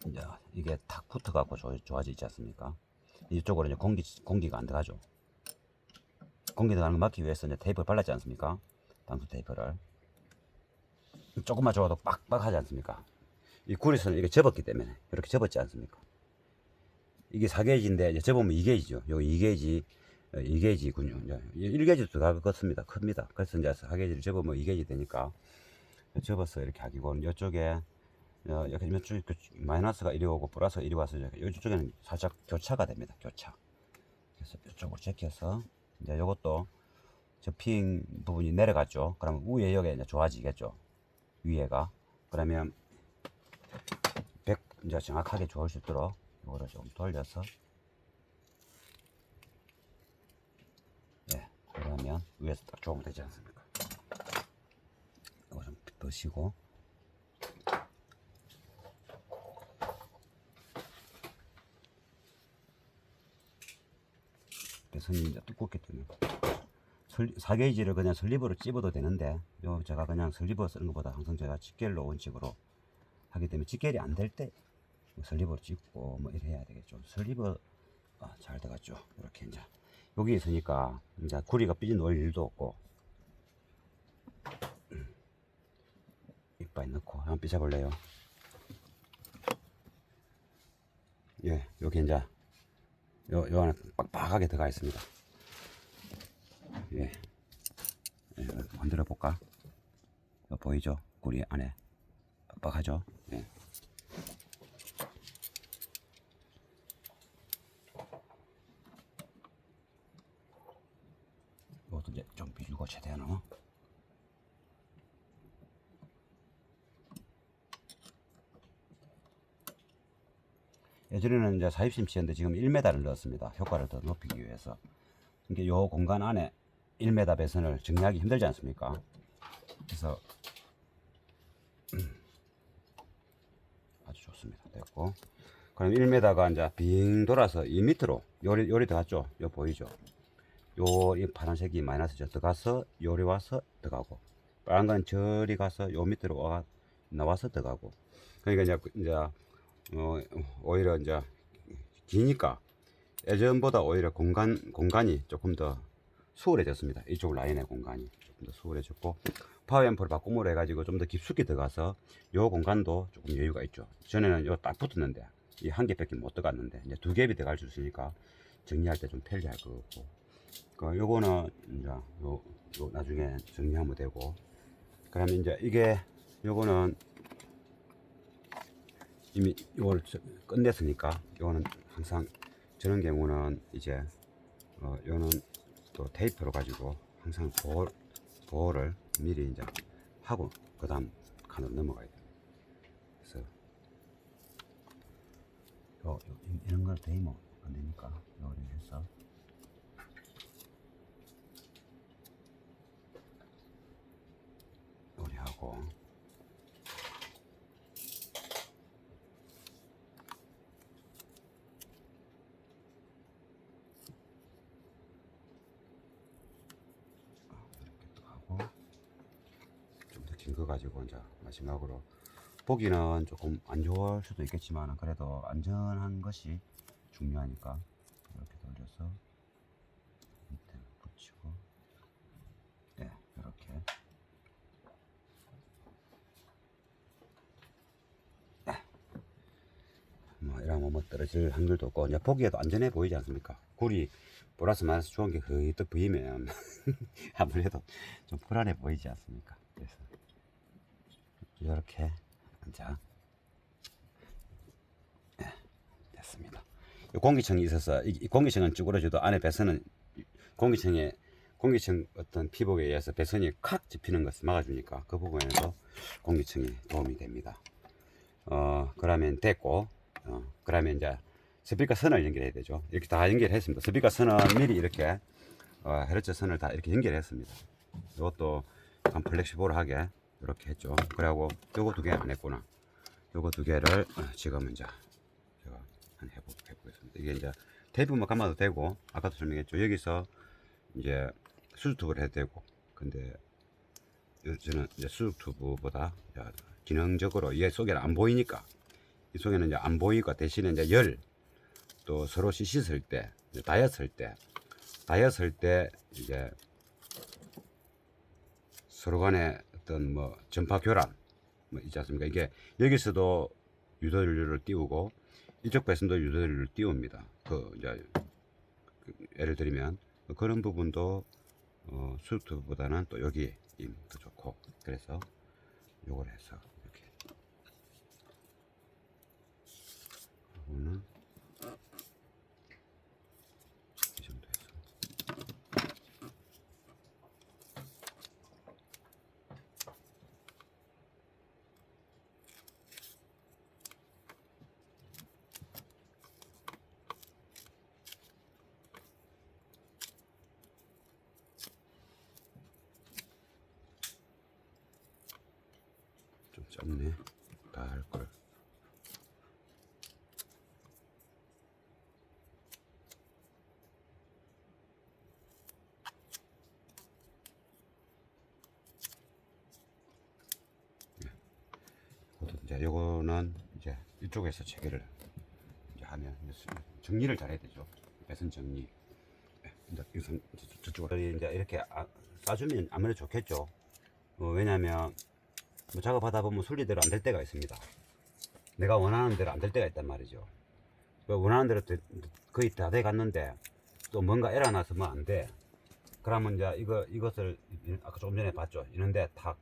이제 이게 탁 붙어갖고 좋아지지 않습니까? 이쪽으로 이제 공기가 안 들어가죠. 공기 들어가는 거 막기 위해서 이제 테이프를 발랐지 않습니까? 방수 테이프를 조금만 줘도 빡빡하지 않습니까? 이 구리선을 이렇게 접었기 때문에 이렇게 접었지 않습니까? 이게 4게이지인데 이제 접으면 2게이지죠. 여기 2게이지군요. 1게이지도 들어가겠습니다. 큽니다. 그래서 이제 4게이지를 접으면 2게이지 되니까 접어서 이렇게 하기고 이쪽에 이쪽에 마이너스가 이리 오고 플러스가 이리 와서 이쪽에는 살짝 교차가 됩니다. 교차. 그래서 이쪽으로 제껴서 이제 이것도 접힌 부분이 내려갔죠. 그러면 위에 여기 이제 좋아지겠죠. 위에가. 그러면 100 이제 정확하게 좋을 수 있도록 이거를 좀 돌려서 그러면 위에서 딱 좋으면 되지 않습니까? 이거 좀 드시고 배선이 이제 두껍기 때문에 4게이지를 그냥 슬리버로 찝어도 되는데 요 제가 그냥 슬리버 쓰는 것보다 항상 제가 직결로 원칙으로 하기 때문에 직결이 안 될 때 슬리버로 찝고 뭐 이래 해야 되겠죠. 슬리버 잘 들어갔죠. 이렇게 이제 여기 있으니까 이제 구리가 삐져나올 일도 없고 이빨 넣고 한번 삐져볼래요. 예, 여기 이제 요 안에 빡빡하게 들어가 있습니다. 예, 만들어 볼까? 보이죠? 구리 안에 빡빡하죠? 예. 이것도 이제 좀 비주고 최대한 예전에는 이제 40cm였는데 지금 1m를 넣었습니다. 효과를 더 높이기 위해서. 이게 요 공간 안에 1m 배선을 정리하기 힘들지 않습니까? 그래서 아주 좋습니다. 됐고. 그럼 1m가 이제 빙 돌아서 이 밑으로 요리 들어갔죠? 요 보이죠? 이 파란색이 마이너스죠. 들어가서 요리 와서 들어가고 빨간 건 저리 가서 요 밑으로 나와서 들어가고. 그러니까 이제 오히려 이제 기니까 예전보다 오히려 공간이 조금 더 수월해졌습니다. 이쪽 라인의 공간이 조금 더 수월해졌고 파워앰프를 바꿈으로 해가지고 좀 더 깊숙이 들어가서 요 공간도 조금 여유가 있죠. 전에는 요 딱 붙었는데 이 한 개밖에 못 들어갔는데 이제 두 갭이 들어갈 수 있으니까 정리할 때 좀 편리할 것 같고 요거는 이제 요 나중에 정리하면 되고 그러면 이제 이게 요거는 이미 이걸 끝냈으니까 요거는 항상 저런 경우는 이제 요는 또 테이프로 가지고 항상 보호를 미리 이제 하고 그 다음 칸으로 넘어가야 돼요. 그래서 이런 걸 대면 안 되니까 요리 해서 요리하고 거 가지고 이제 마지막으로 보기는 조금 안 좋을 수도 있겠지만 그래도 안전한 것이 중요하니까 이렇게 돌려서 밑에 붙이고 이렇게 뭐 이러면 뭐 떨어질 확률도 없고 이제 보기에도 안전해 보이지 않습니까? 구리 플러스 마이너스 좋은 게 거의 또 보이면 아무래도 좀 불안해 보이지 않습니까? 그래서 이렇게 이제 됐습니다. 공기청이 있어서 이 공기청은 쭈그러져도 안에 배선은 공기청 어떤 피복에 의해서 배선이 칵 접히는 것을 막아주니까 그 부분에서 공기청이 도움이 됩니다. 그러면 됐고 그러면 이제 스피커 선을 연결해야 되죠. 이렇게 다 연결했습니다. 스피커 선은 미리 이렇게 헤르츠 선을 다 이렇게 연결했습니다. 이것도 약간 플렉시블하게 이렇게 했죠. 그리고 요거 두 개 안 했구나. 요거 두 개를 지금 이제 제가 한번 해보겠습니다. 이게 이제 테이프만 감아도 되고, 아까도 설명했죠. 여기서 이제 수직 튜브를 해도 되고, 근데 저는 이제 수직 튜브보다 기능적으로 얘 속에는 안 보이니까, 이 속에는 이제 안 보이고 대신에 이제 열, 또 서로 씻을 때, 다이었을 때 이제 서로 간에 어떤 뭐 전파 교란 뭐 있지 않습니까? 이게 여기서도 유도연료를 띄우고 이쪽 배선도 유도연료를 띄웁니다. 그 이제 예를 들면 그런 부분도 수트보다는 또 여기 더 좋고, 그래서 요걸 해서 이렇게 이거는 이 정도 해서 좀 짧네. 다 할 걸. 이제 요거는 이제 이쪽에서 체결을 이제 하면 정리를 잘 해야 되죠. 배선 정리. 이제 저쪽으로 이제 이렇게 싸주면 아무래도 좋겠죠. 왜냐면 뭐 작업하다 보면 순리대로 안 될 때가 있습니다. 내가 원하는 대로 안 될 때가 있단 말이죠. 원하는 대로 거의 다 돼 갔는데 또 뭔가 에러 나서 뭐 안 돼. 그러면 이제 이것을 아까 조금 전에 봤죠. 이런데 탁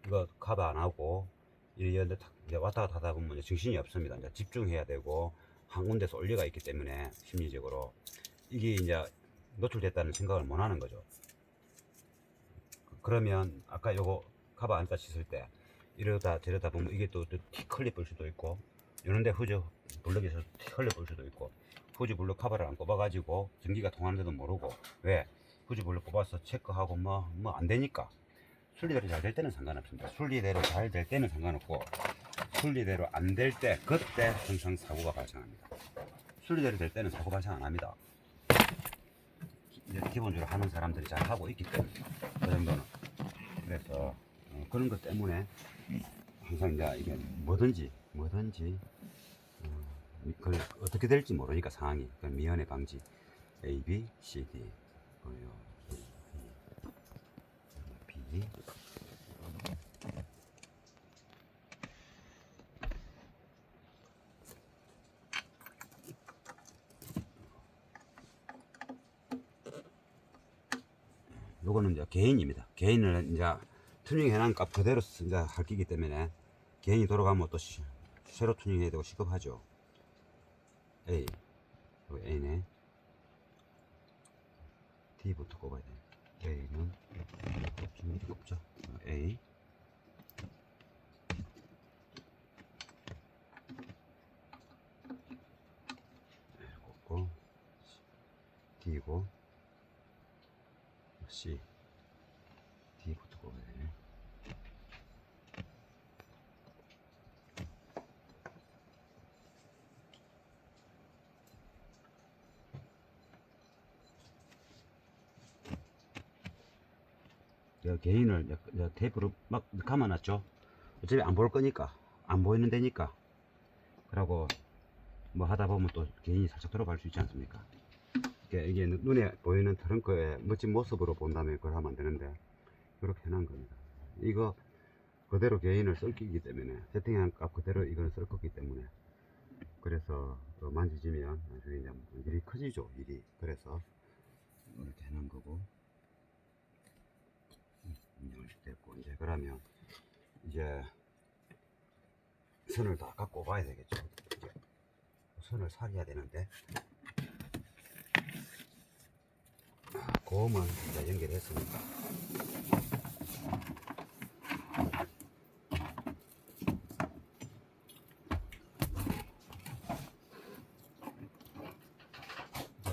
이거 커버 안 하고 이런데 탁 이제 왔다 갔다 하다 보면 정신이 없습니다. 이제 집중해야 되고 한 군데서 올리가 있기 때문에 심리적으로 이게 이제 노출됐다는 생각을 못 하는 거죠. 그러면 아까 요거 커버 안다 씻을 때 이러다 저러다 보면 이게 또 티클립 볼 수도 있고, 이런데 후즈 블럭에서 티클립 볼 수도 있고, 후즈 블럭 커버를 안 꼽아가지고 전기가 통하는데도 모르고, 왜 후즈 블럭 꼽아서 체크하고 뭐 안 되니까. 순리대로 잘 될 때는 상관없습니다. 순리대로 잘 될 때는 상관없고, 순리대로 안 될 때 그때 항상 사고가 발생합니다. 순리대로 될 때는 사고 발생 안 합니다. 이제 기본적으로 하는 사람들이 잘 하고 있기 때문에 그 정도는. 그래서 그런 것 때문에 항상 이제 이게 뭐든지 그걸 어떻게 될지 모르니까 상황이 미연의 방지 A, B, C, D B 요거는 이제 개인입니다. 개인을 이제 튜닝 해놓은 값 그대로 이제 할 끼기 때문에 개인이 돌아가면 또 새로 튜닝 해야 되고 시급하죠. A, A네. D부터 꼽아야 돼. A는 좀 이렇게 꼽죠. A, 꼽고 D고 C, D부터 꼽아야 돼. 개인을 테이프로 막 감아놨죠. 어차피 안 볼 거니까, 안 보이는 데니까. 그러고 뭐 하다 보면 또 개인이 살짝 들어갈 수 있지 않습니까? 이게 눈에 보이는 트렁크의 멋진 모습으로 본다면 그걸 하면 안 되는데, 이렇게 해놓은 겁니다. 이거 그대로 개인을 쓸 거기 때문에, 세팅한 값 그대로 이걸 쓸 거기 때문에, 그래서 만지지면 나중에 이제 일이 커지죠, 일이. 그래서 이렇게 해놓은 거고, 이렇게 됐고, 이제 그러면 이제 선을 다 갖고 와야 되겠죠. 이제 선을 살려야 되는데, 고음은 이제 연결했으니까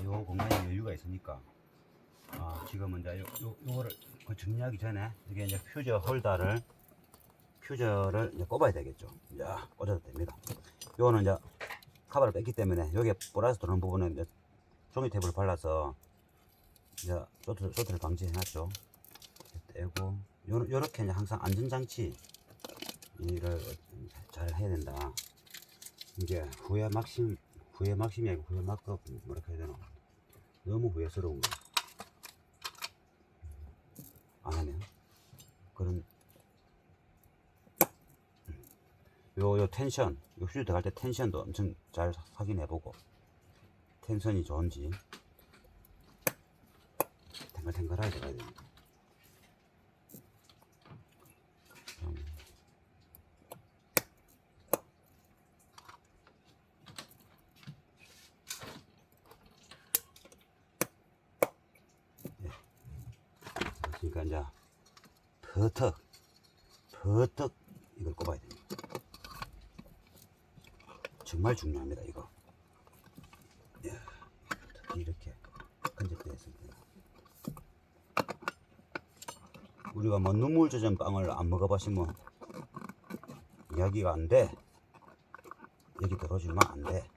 요 공간에 여유가 있으니까 지금은 이제 요거를 정리하기 전에 이게 이제 퓨저를 이제 꼽아야 되겠죠. 이제 꽂아도 됩니다. 요거는 이제 카바를 뺐기 때문에 여기에 플러스 도는 부분은 이제 종이 탭을 발라서 이제 쇼트를 방지해놨죠. 떼고 요렇게 이제 항상 안전장치 일을 잘 해야 된다. 이게 후회 막심이 아니고 후회 막급 뭐라 해야 되나, 너무 후회스러운 거 안 하면 그런 요 텐션, 요 휴지 들어갈 때 텐션도 엄청 잘 확인해보고, 텐션이 좋은지 탱글탱글하게 들어가야 됩니다. 그러니까 이제 버터 이걸 꼽아야 됩니다. 정말 중요합니다. 이거 특히 이렇게 건접되어 있을 때, 우리가 뭐 눈물 젖은 빵을 안 먹어보시면 이야기가 안 돼. 여기 들어주면 안 돼.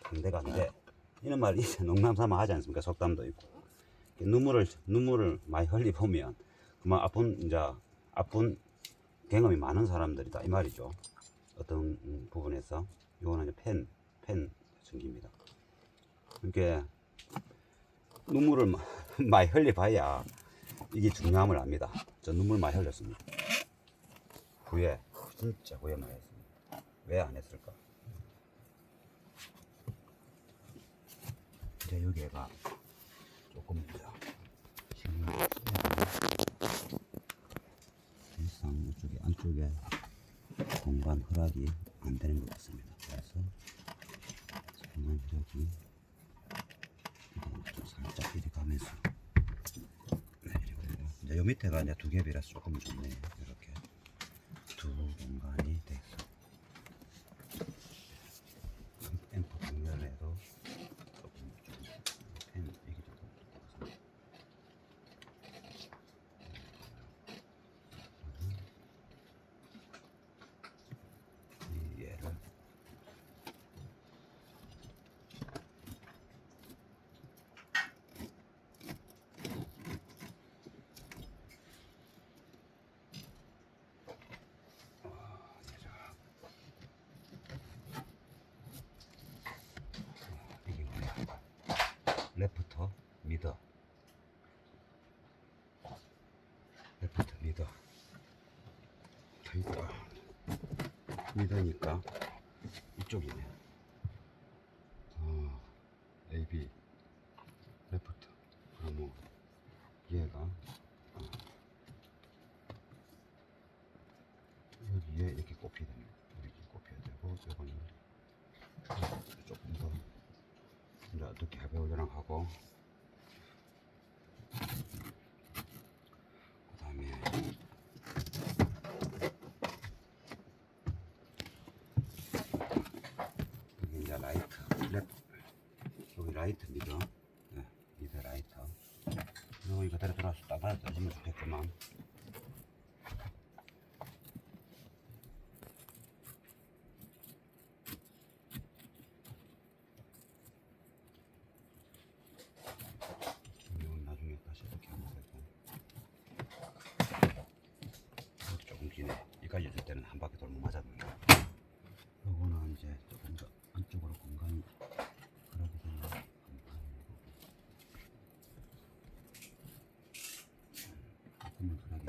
상대가 안 돼. 이런 말이 농담삼아 하지 않습니까? 속담도 있고. 눈물을 많이 흘리보면 그만 아픈 경험이 많은 사람들이다 이 말이죠. 어떤 부분에서. 이거는 이제 펜 전기입니다. 이렇게 눈물을 많이 흘려봐야 이게 중요함을 압니다. 저 눈물 많이 흘렸습니다. 후회, 진짜 후회 많이 했습니다. 왜 안 했을까? 이제 여기가 조금 사실상 이쪽에 안쪽에 공간 허락이 안 되는 것 같습니다. 그래서 공간 허락이 좀 살짝 이리 가면서, 네, 이제 요 밑에가 이제 두 겹이라서 조금 좋네요. 이렇게 두 공간이 돼서 앰프 방면에도 조금 펜 이게 조금 얘를 이게 뭐야? 레프터 미더, 레프터 미더 있다. 미더니까 이쪽이네. AB 레프트. 그러면 얘가 여기에 이렇게 꼽혀야 됩니다. 이렇게 꼽혀야 되고, 이거는 조금 더 이제 어떻게 해보려고 하고, 그 다음에 여기 이제 여기 라이트 미더, 네, 미더 라이터. 그리고 이거 그대로 들어서 따라 떠주면 좋겠구만. 이건 나중에 다시 이렇게 하면 되고, 이렇게 조금 기네. 여기까지 있을 때는 한 바퀴 돌면 맞아줍니다. 요거는 이제 조금 더 안쪽으로 공간이 그렇게 되는 공간이고, 조금은 그러게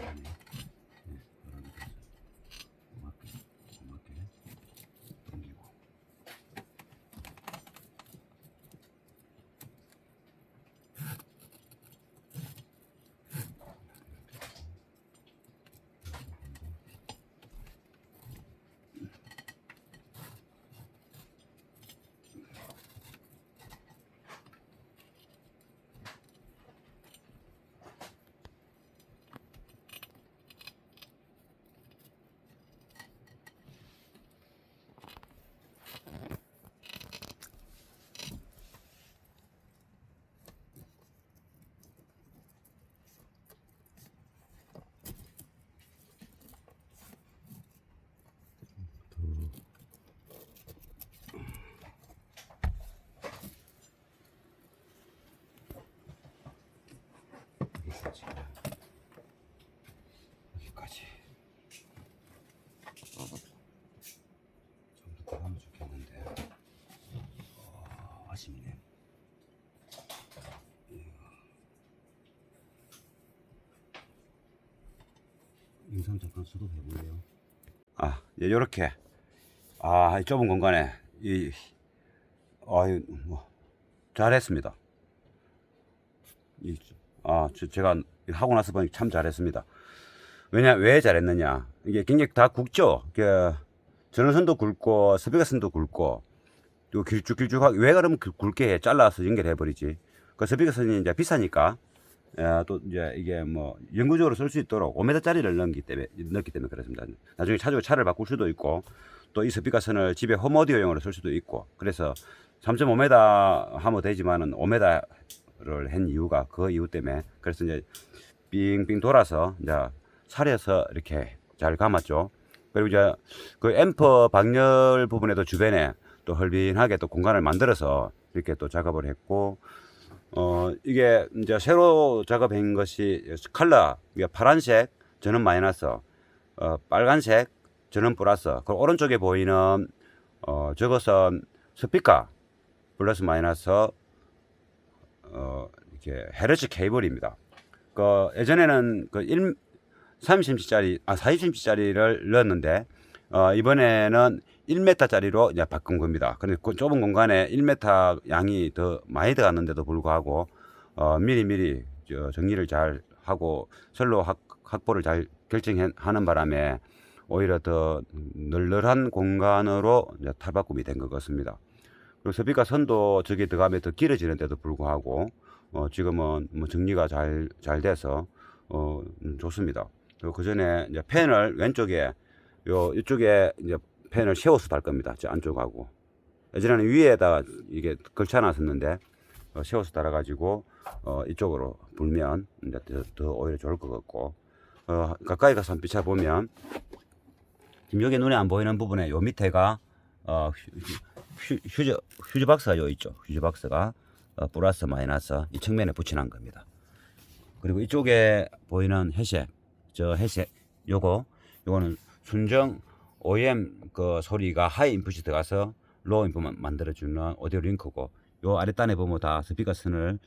여기까지 좀 더 하면 좋겠는데 아쉽네. 영상 잠깐 스톱해볼래요? 예, 요렇게 이 좁은 공간에 뭐 잘했습니다. 제가 하고 나서 보니 참 잘했습니다. 왜 잘했느냐, 이게 굉장히 다 굵죠. 전원선도 굵고 스피커선도 굵고 또 길쭉길쭉하게, 왜 그러면 굵게 잘라서 연결해 버리지. 그 스피커선이 이제 비싸니까 또 이제 이게 뭐 영구적으로 쓸 수 있도록 5m짜리를 넣기 때문에 그렇습니다. 나중에 차를 바꿀 수도 있고, 또 이 스피커선을 집에 홈오디오용으로 쓸 수도 있고, 그래서 3.5m 하면 되지만은 5m를 한 이유가 그 이유 때문에. 그래서 이제 빙빙 돌아서 이제 살에서 이렇게 잘 감았죠. 그리고 이제 그 앰프 방열 부분에도 주변에 또 헐빈하게 또 공간을 만들어서 이렇게 또 작업을 했고, 이게 이제 새로 작업한 것이 컬러, 이게 파란색 전원 마이너스, 빨간색 전원 플러스, 그 오른쪽에 보이는 저것은 스피커 플러스 마이너스 이렇게 헤르츠 케이블입니다. 예전에는 30cm짜리 40cm짜리를 넣었는데 이번에는 1m짜리로 이제 바꾼 겁니다. 그런데 그 좁은 공간에 1m 양이 더 많이 들어갔는데도 불구하고 미리 정리를 잘 하고 선로 확보를 잘 결정하는 바람에 오히려 더 널널한 공간으로 이제 탈바꿈이 된 것 같습니다. 그리고 스피커 선도 저기 들어가면 더 길어지는데도 불구하고 지금은 뭐 정리가 잘 돼서 좋습니다. 그리고 그 전에 이제 팬을 왼쪽에 이쪽에 이제 팬을 세워서 달 겁니다. 저 안쪽하고. 예전에는 위에다가 이게 걸쳐놨었는데 세워서 달아가지고 이쪽으로 불면 이제 더 오히려 좋을 것 같고, 가까이 가서 한번 비춰보면 지금 여기 눈에 안 보이는 부분에 요 밑에가 휴즈 박스가 요 있죠. 휴즈 박스가 플러스 마이너스 이 측면에 붙여놓은 겁니다. 그리고 이쪽에 보이는 회색, 요거는 순정 OEM 그 소리가 하이 인풋이 들어가서 로우 인풋만 만들어주는 오디오 링크고, 요 아랫단에 보면 다 스피커 선을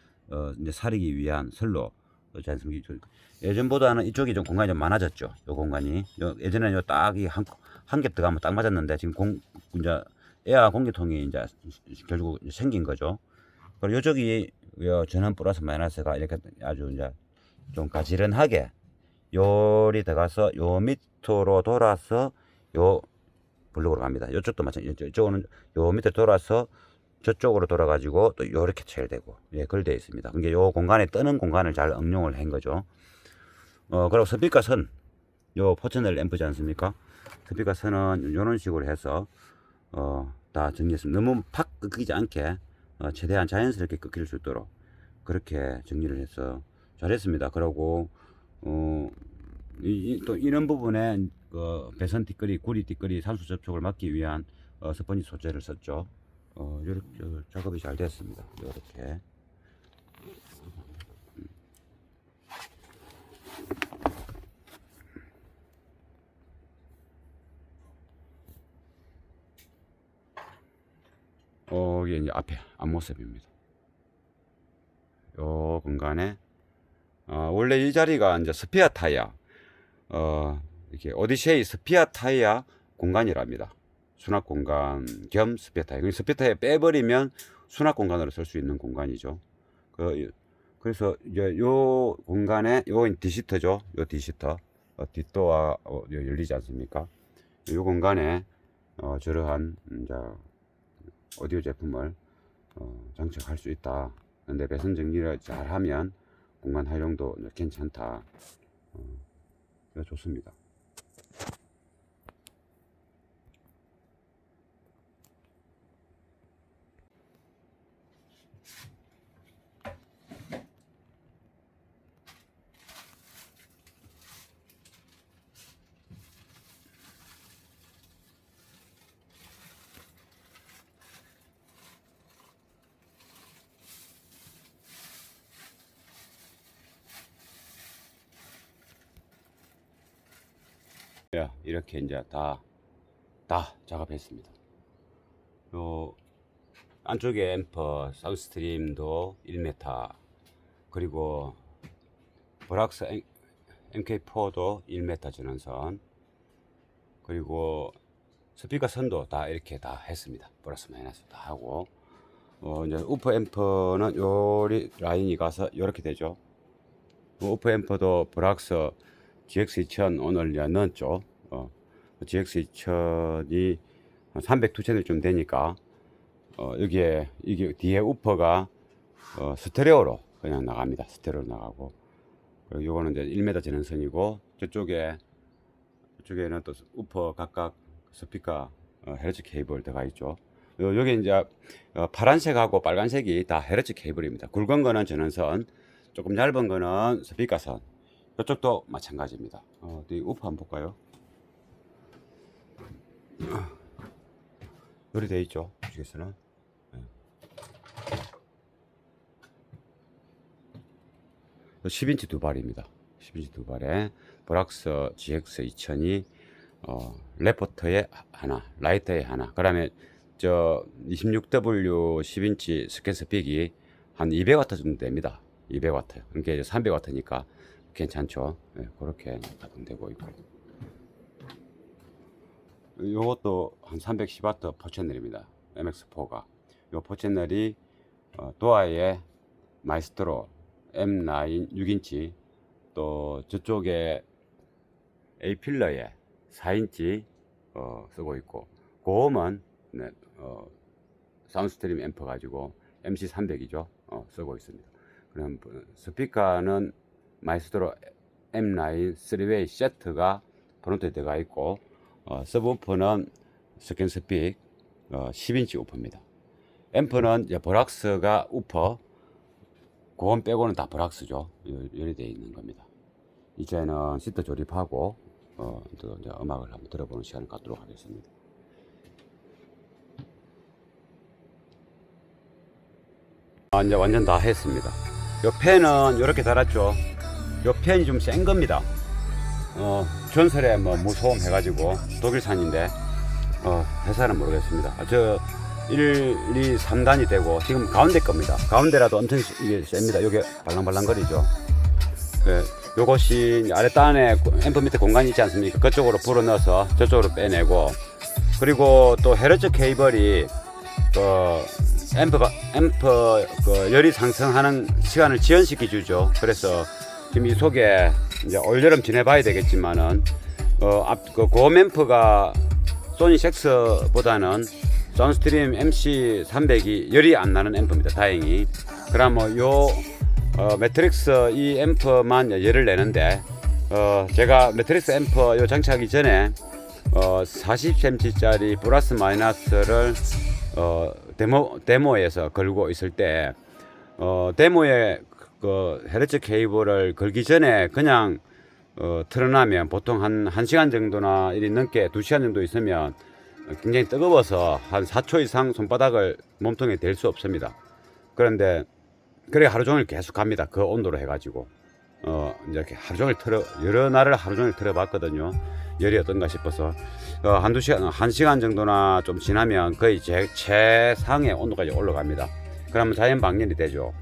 이제 사리기 위한 선로 그렇지 않습니까? 예전보다는 이쪽이 좀 공간이 좀 많아졌죠. 요 공간이 예전에는 딱이 한 겹 들어가면 딱 맞았는데, 지금 이제 에어 공기통이 이제 결국 생긴 거죠. 그리고 요쪽이 전원 플러스 마이너스가 이렇게 아주 이제 좀 가지런하게 요리 들어가서 요 밑으로 돌아서 요 블록으로 갑니다. 요쪽도 마찬가지. 이쪽은 요 밑에 돌아서 저쪽으로 돌아가지고 또 요렇게 체열되고, 그걸 되어 있습니다. 그러니까 요 공간에 뜨는 공간을 잘 응용을 한 거죠. 그리고 스피커 선, 요 포천넬 앰프지 않습니까? 스피커 선은 요런 식으로 해서 다 정리했습니다. 너무 팍 꺾이지 않게 최대한 자연스럽게 꺾일 수 있도록 그렇게 정리를 해서 잘했습니다. 그리고 또 이런 부분에 배선 뒷거리, 구리 뒷거리 산소 접촉을 막기 위한 스펀지 소재를 썼죠. 이렇게 작업이 잘 됐습니다. 이렇게. 이게 이제 앞모습입니다. 요 공간에 원래 이 자리가 이제 스피어 타이어, 이렇게 오디세이 스피어 타이어 공간이랍니다. 수납 공간 겸 스피어 타이어. 스피어 타이어 빼버리면 수납 공간으로 쓸 수 있는 공간이죠. 그래서 이제 요 공간에 요 디시터죠. 요 디시터, 뒷도어 열리지 않습니까? 요 공간에 저러한 이제 오디오 제품을 장착할 수 있다. 근데 배선 정리를 잘 하면 공간 활용도 괜찮다. 좋습니다. 이렇게 이제 다 작업했습니다. 요 안쪽에 앰프 사우스트림도 1m, 그리고 브락스 MK4도 1m 전원선, 그리고 스피커 선도 다 이렇게 다 했습니다. 플러스 마이너스 다 하고, 이제 우퍼 앰프는 요 라인이 가서 이렇게 되죠. 우퍼 앰프도 브락스 GX2000 오늘 넣었죠. GX2000이 302채널 되니까, 여기에 이게 뒤에 우퍼가 스테레오로 그냥 나갑니다. 스테레오로 나가고, 그리고 요거는 이제 1m 전원선이고, 저쪽에는 또 우퍼 각각 스피커 헤르츠 케이블 들어가 있죠. 여기 이제 파란색하고 빨간색이 다 헤르츠 케이블입니다. 굵은 거는 전원선, 조금 얇은 거는 스피커선. 이쪽도 마찬가지입니다. 이 우퍼 한번 볼까요? 요리 되어 있죠. 이쪽에서는 10인치 두 발입니다. 10인치 두 발에 브락스 GX2000이 레포터에 하나, 라이터에 하나, 그 다음에 저 26W 10인치 스캔 스픽이 한 200W 정도 됩니다. 200W. 그러니까 300W니까 괜찮죠. 그렇게 작동되고 있고, 요것도 한 310W 포채널입니다. MX4가. 요 포채널이 도아의 마이스트로 M9 6인치, 또 저쪽에 A필러에 4인치 쓰고 있고, 고음은 사운드스트림 앰프 가지고 MC300이죠. 쓰고 있습니다. 그럼 스피커는 마이스트로 M9 3웨이 세트가 프론트에 들어가 있고, 서브우퍼는 스캔 스픽 10인치 우퍼입니다. 앰프는 이제 브락스가 우퍼, 고음 빼고는 다 브락스죠. 연결되어 있는 겁니다. 이제는 시트 조립하고 또 이제 음악을 한번 들어보는 시간을 갖도록 하겠습니다. 이제 완전 다 했습니다. 요 펜은 이렇게 달았죠. 요 펜이 좀 센 겁니다. 전설에 뭐 무소음 해가지고 독일산인데 회사는 모르겠습니다. 저 1, 2, 3단이 되고, 지금 가운데 겁니다. 가운데라도 엄청 이게 셉니다. 요게 발랑발랑거리죠. 요것이 아랫단에 앰프 밑에 공간이 있지 않습니까? 그쪽으로 불어 넣어서 저쪽으로 빼내고, 그리고 또 헤르츠 케이블이 앰프 열이 상승하는 시간을 지연시켜 주죠. 그래서 지금 이 속에 이제 올여름 지내봐야 되겠지만은 고음 앰프가 소니 6보다는 사운드스트림 MC300이 열이 안 나는 앰프입니다. 다행히. 그럼 요 매트릭스 이 앰프만 열을 내는데, 제가 매트릭스 앰프 요 장착하기 전에 40cm 짜리 플러스 마이너스를 데모에서 걸고 있을 때, 데모에 그 헤르츠 케이블을 걸기 전에 그냥 틀어놔면 보통 한 1시간 정도나 이리 넘게 2시간 정도 있으면 굉장히 뜨거워서 한 4초 이상 손바닥을 몸통에 댈 수 없습니다. 그런데 그래 하루 종일 계속 갑니다. 그 온도로 해가지고 이렇게 하루 종일 여러 날을 하루 종일 틀어봤거든요. 열이 어떤가 싶어서 한두 시간, 1시간 정도나 좀 지나면 거의 최상의 온도까지 올라갑니다. 그러면 자연 방열이 되죠.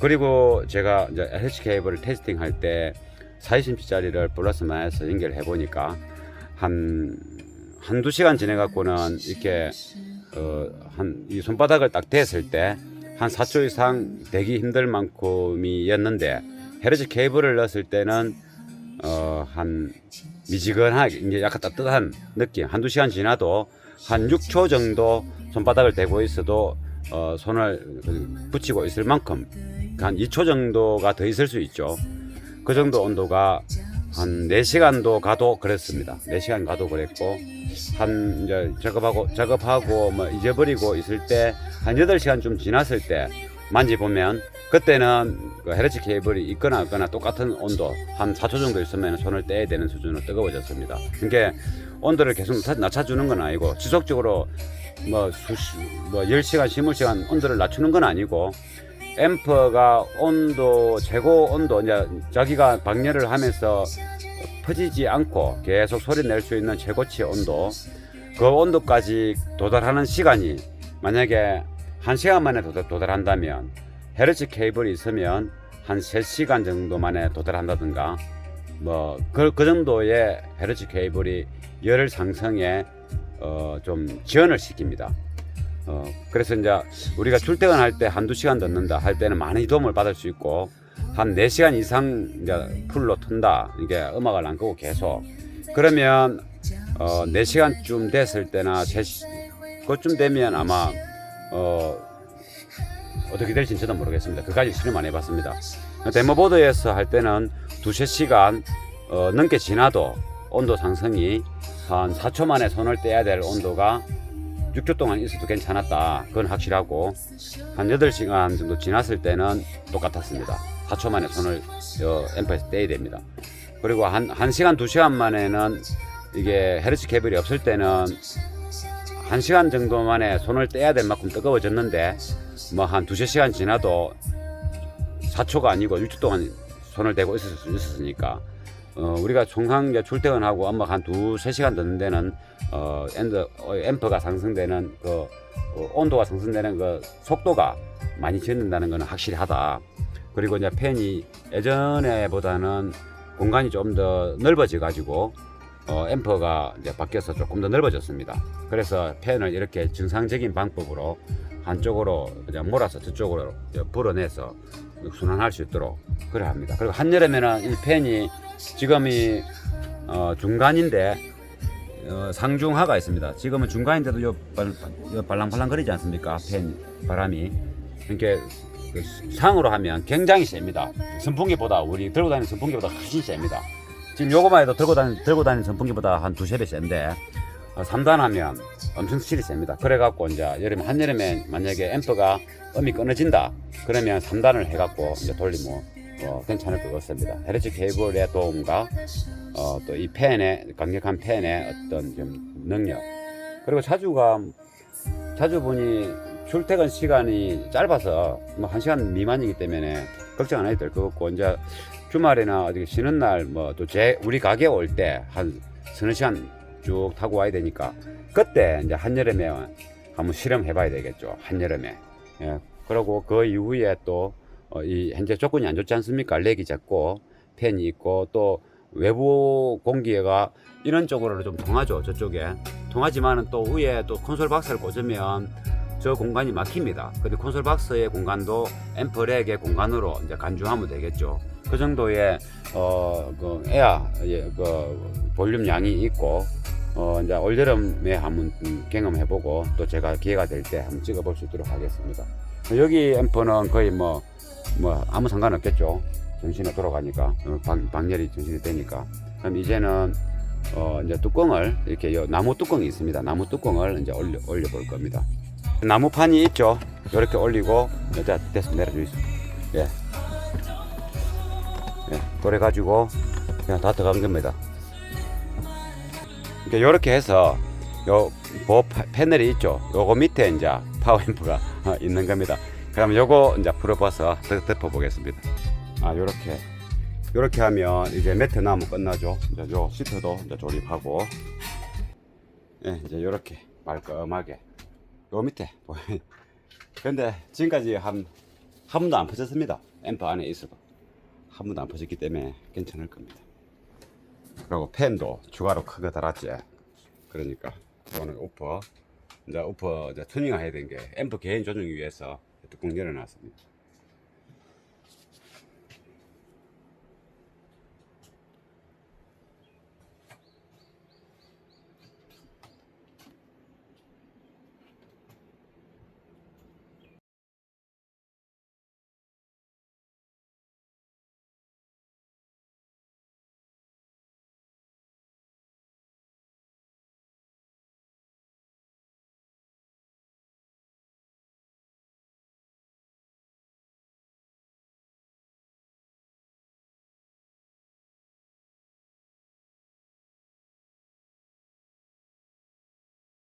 그리고 제가 이제 LH 케이블을 테스팅 할 때 40cm짜리를 플러스 마이너스 연결해 보니까 한두 시간 지내 갖고는 이렇게 이 손바닥을 딱 댔을 때 한 4초 이상 되기 힘들 만큼이었는데, 헤르츠 케이블을 넣었을 때는 한 미지근하게 이제 약간 따뜻한 느낌, 한두 시간 지나도 한 6초 정도 손바닥을 대고 있어도 손을 붙이고 있을 만큼 한 2초 정도가 더 있을 수 있죠. 그 정도 온도가 한 4시간도 가도 그랬습니다. 4시간 가도 그랬고, 한 이제 작업하고 뭐 잊어버리고 있을 때 한 8시간 좀 지났을 때 만지보면, 그때는 그 헤르츠 케이블이 있거나 없거나 똑같은 온도, 한 4초 정도 있으면 손을 떼야 되는 수준으로 뜨거워졌습니다. 그러니까 온도를 계속 낮춰주는 건 아니고, 지속적으로 뭐 10시간, 20시간 온도를 낮추는 건 아니고, 앰프가 온도, 최고 온도, 이제 자기가 방열을 하면서 퍼지지 않고 계속 소리 낼 수 있는 최고치 온도, 그 온도까지 도달하는 시간이 만약에 1시간 만에 도달한다면, 헤르츠 케이블이 있으면 한 3시간 정도 만에 도달한다든가, 그 정도의 헤르츠 케이블이 열 상승에 좀 지연을 시킵니다. 그래서 이제 우리가 출퇴근할 때 한두 시간 듣는다 할 때는 많이 도움을 받을 수 있고, 한 4시간 이상 이제 풀로 튼다, 이게 음악을 안 끄고 계속, 그러면 4시간쯤 됐을 때나 그쯤 되면 아마 어떻게 될지는 저도 모르겠습니다. 그까지 실험 안 해봤습니다. 데모보드에서 할 때는 2~3시간 넘게 지나도 온도 상승이 한 4초 만에 손을 떼야 될 온도가 6초 동안 있어도 괜찮았다, 그건 확실하고, 한 8시간 정도 지났을 때는 똑같았습니다. 4초 만에 손을 앰프에서 떼야 됩니다. 그리고 한 1시간, 2시간 만에는, 이게 헤르츠 케이블이 없을 때는 1시간 정도 만에 손을 떼야 될 만큼 뜨거워졌는데, 한 2~3시간 지나도 4초가 아니고 6초 동안 손을 대고 있었으니까, 우리가 총상 출퇴근하고 엄마 한 2~3시간 듣는 데는 앰프가 상승되는 온도가 상승되는 그 속도가 많이 줄는다는 것은 확실하다. 그리고 이제 팬이 예전에보다는 공간이 좀 더 넓어져 가지고 앰프가 이제 바뀌어서 조금 더 넓어졌습니다. 그래서 팬을 이렇게 정상적인 방법으로 한쪽으로 그냥 몰아서 저쪽으로 불어내서 순환할 수 있도록 그래 합니다. 그리고 한여름에는 이 팬이 지금이 중간인데 상중하가 있습니다. 지금은 중간인데도 요 발랑발랑 거리지 않습니까? 팬 바람이 이렇게 상으로 하면 굉장히 셉니다. 선풍기보다, 우리 들고 다니는 선풍기보다 훨씬 셉니다. 지금 요거만 해도 들고 다니는 선풍기보다 한 2~3배 센데 3단 하면 엄청 실이 셉니다. 그래갖고 이제 한여름에 만약에 앰프가 음이 끊어진다 그러면 3단을 해갖고 이제 돌리면 괜찮을 것 같습니다. 헤르츠 케이블의 도움과 또 이 팬의 강력한 팬의 어떤 좀 능력, 그리고 자주 보니 출퇴근 시간이 짧아서 1시간 미만이기 때문에 걱정 안 해도 될 것 같고, 이제 주말이나 어디 쉬는 날 또 우리 가게 올 때 한 서너 시간 쭉 타고 와야 되니까, 그때 이제 한여름에 한번 실험해 봐야 되겠죠. 한여름에. 예. 그리고 그 이후에 또 이 현재 조건이 안 좋지 않습니까? 렉이 작고 팬이 있고 또 외부 공기가 이런 쪽으로 좀 통하죠. 저쪽에 통하지만은 또 위에 또 콘솔 박스를 꽂으면 저 공간이 막힙니다. 근데 콘솔 박스의 공간도 앰프 렉의 공간으로 이제 간주하면 되겠죠. 그 정도의 볼륨 양이 있고, 이제 올여름에 한번 경험해보고 또 제가 기회가 될 때 한번 찍어볼 수 있도록 하겠습니다. 여기 앰프는 거의 아무 상관없겠죠. 전신에 돌아가니까 방열이 전신이 되니까. 그럼 이제는 이제 뚜껑을 이렇게 나무 뚜껑이 있습니다. 나무 뚜껑을 이제 올려 볼 겁니다. 나무판이 있죠. 이렇게 올리고 이제 됐으면 내려주세요. 예. 예. 그래 가지고 그냥 다 들어간 겁니다. 이렇게 해서 요 패널이 있죠. 요거 밑에 이제 파워앰프가 있는 겁니다. 그럼 요거 이제 풀어봐서 덮어 보겠습니다. 요렇게 하면 이제 매트 나면 끝나죠. 이제 요 시트도 이제 조립하고, 예, 이제 요렇게 말끔하게 요 밑에 근데 지금까지 한 번도 안 퍼졌습니다. 앰프 안에 있어도 한 번도 안 퍼졌기 때문에 괜찮을 겁니다. 그리고 팬도 추가로 크게 달았지. 그러니까 이거는 우퍼 이제 튜닝을 해야 되는 게 앰프 개인 조정을 위해서 뚜껑 열어놨습니다.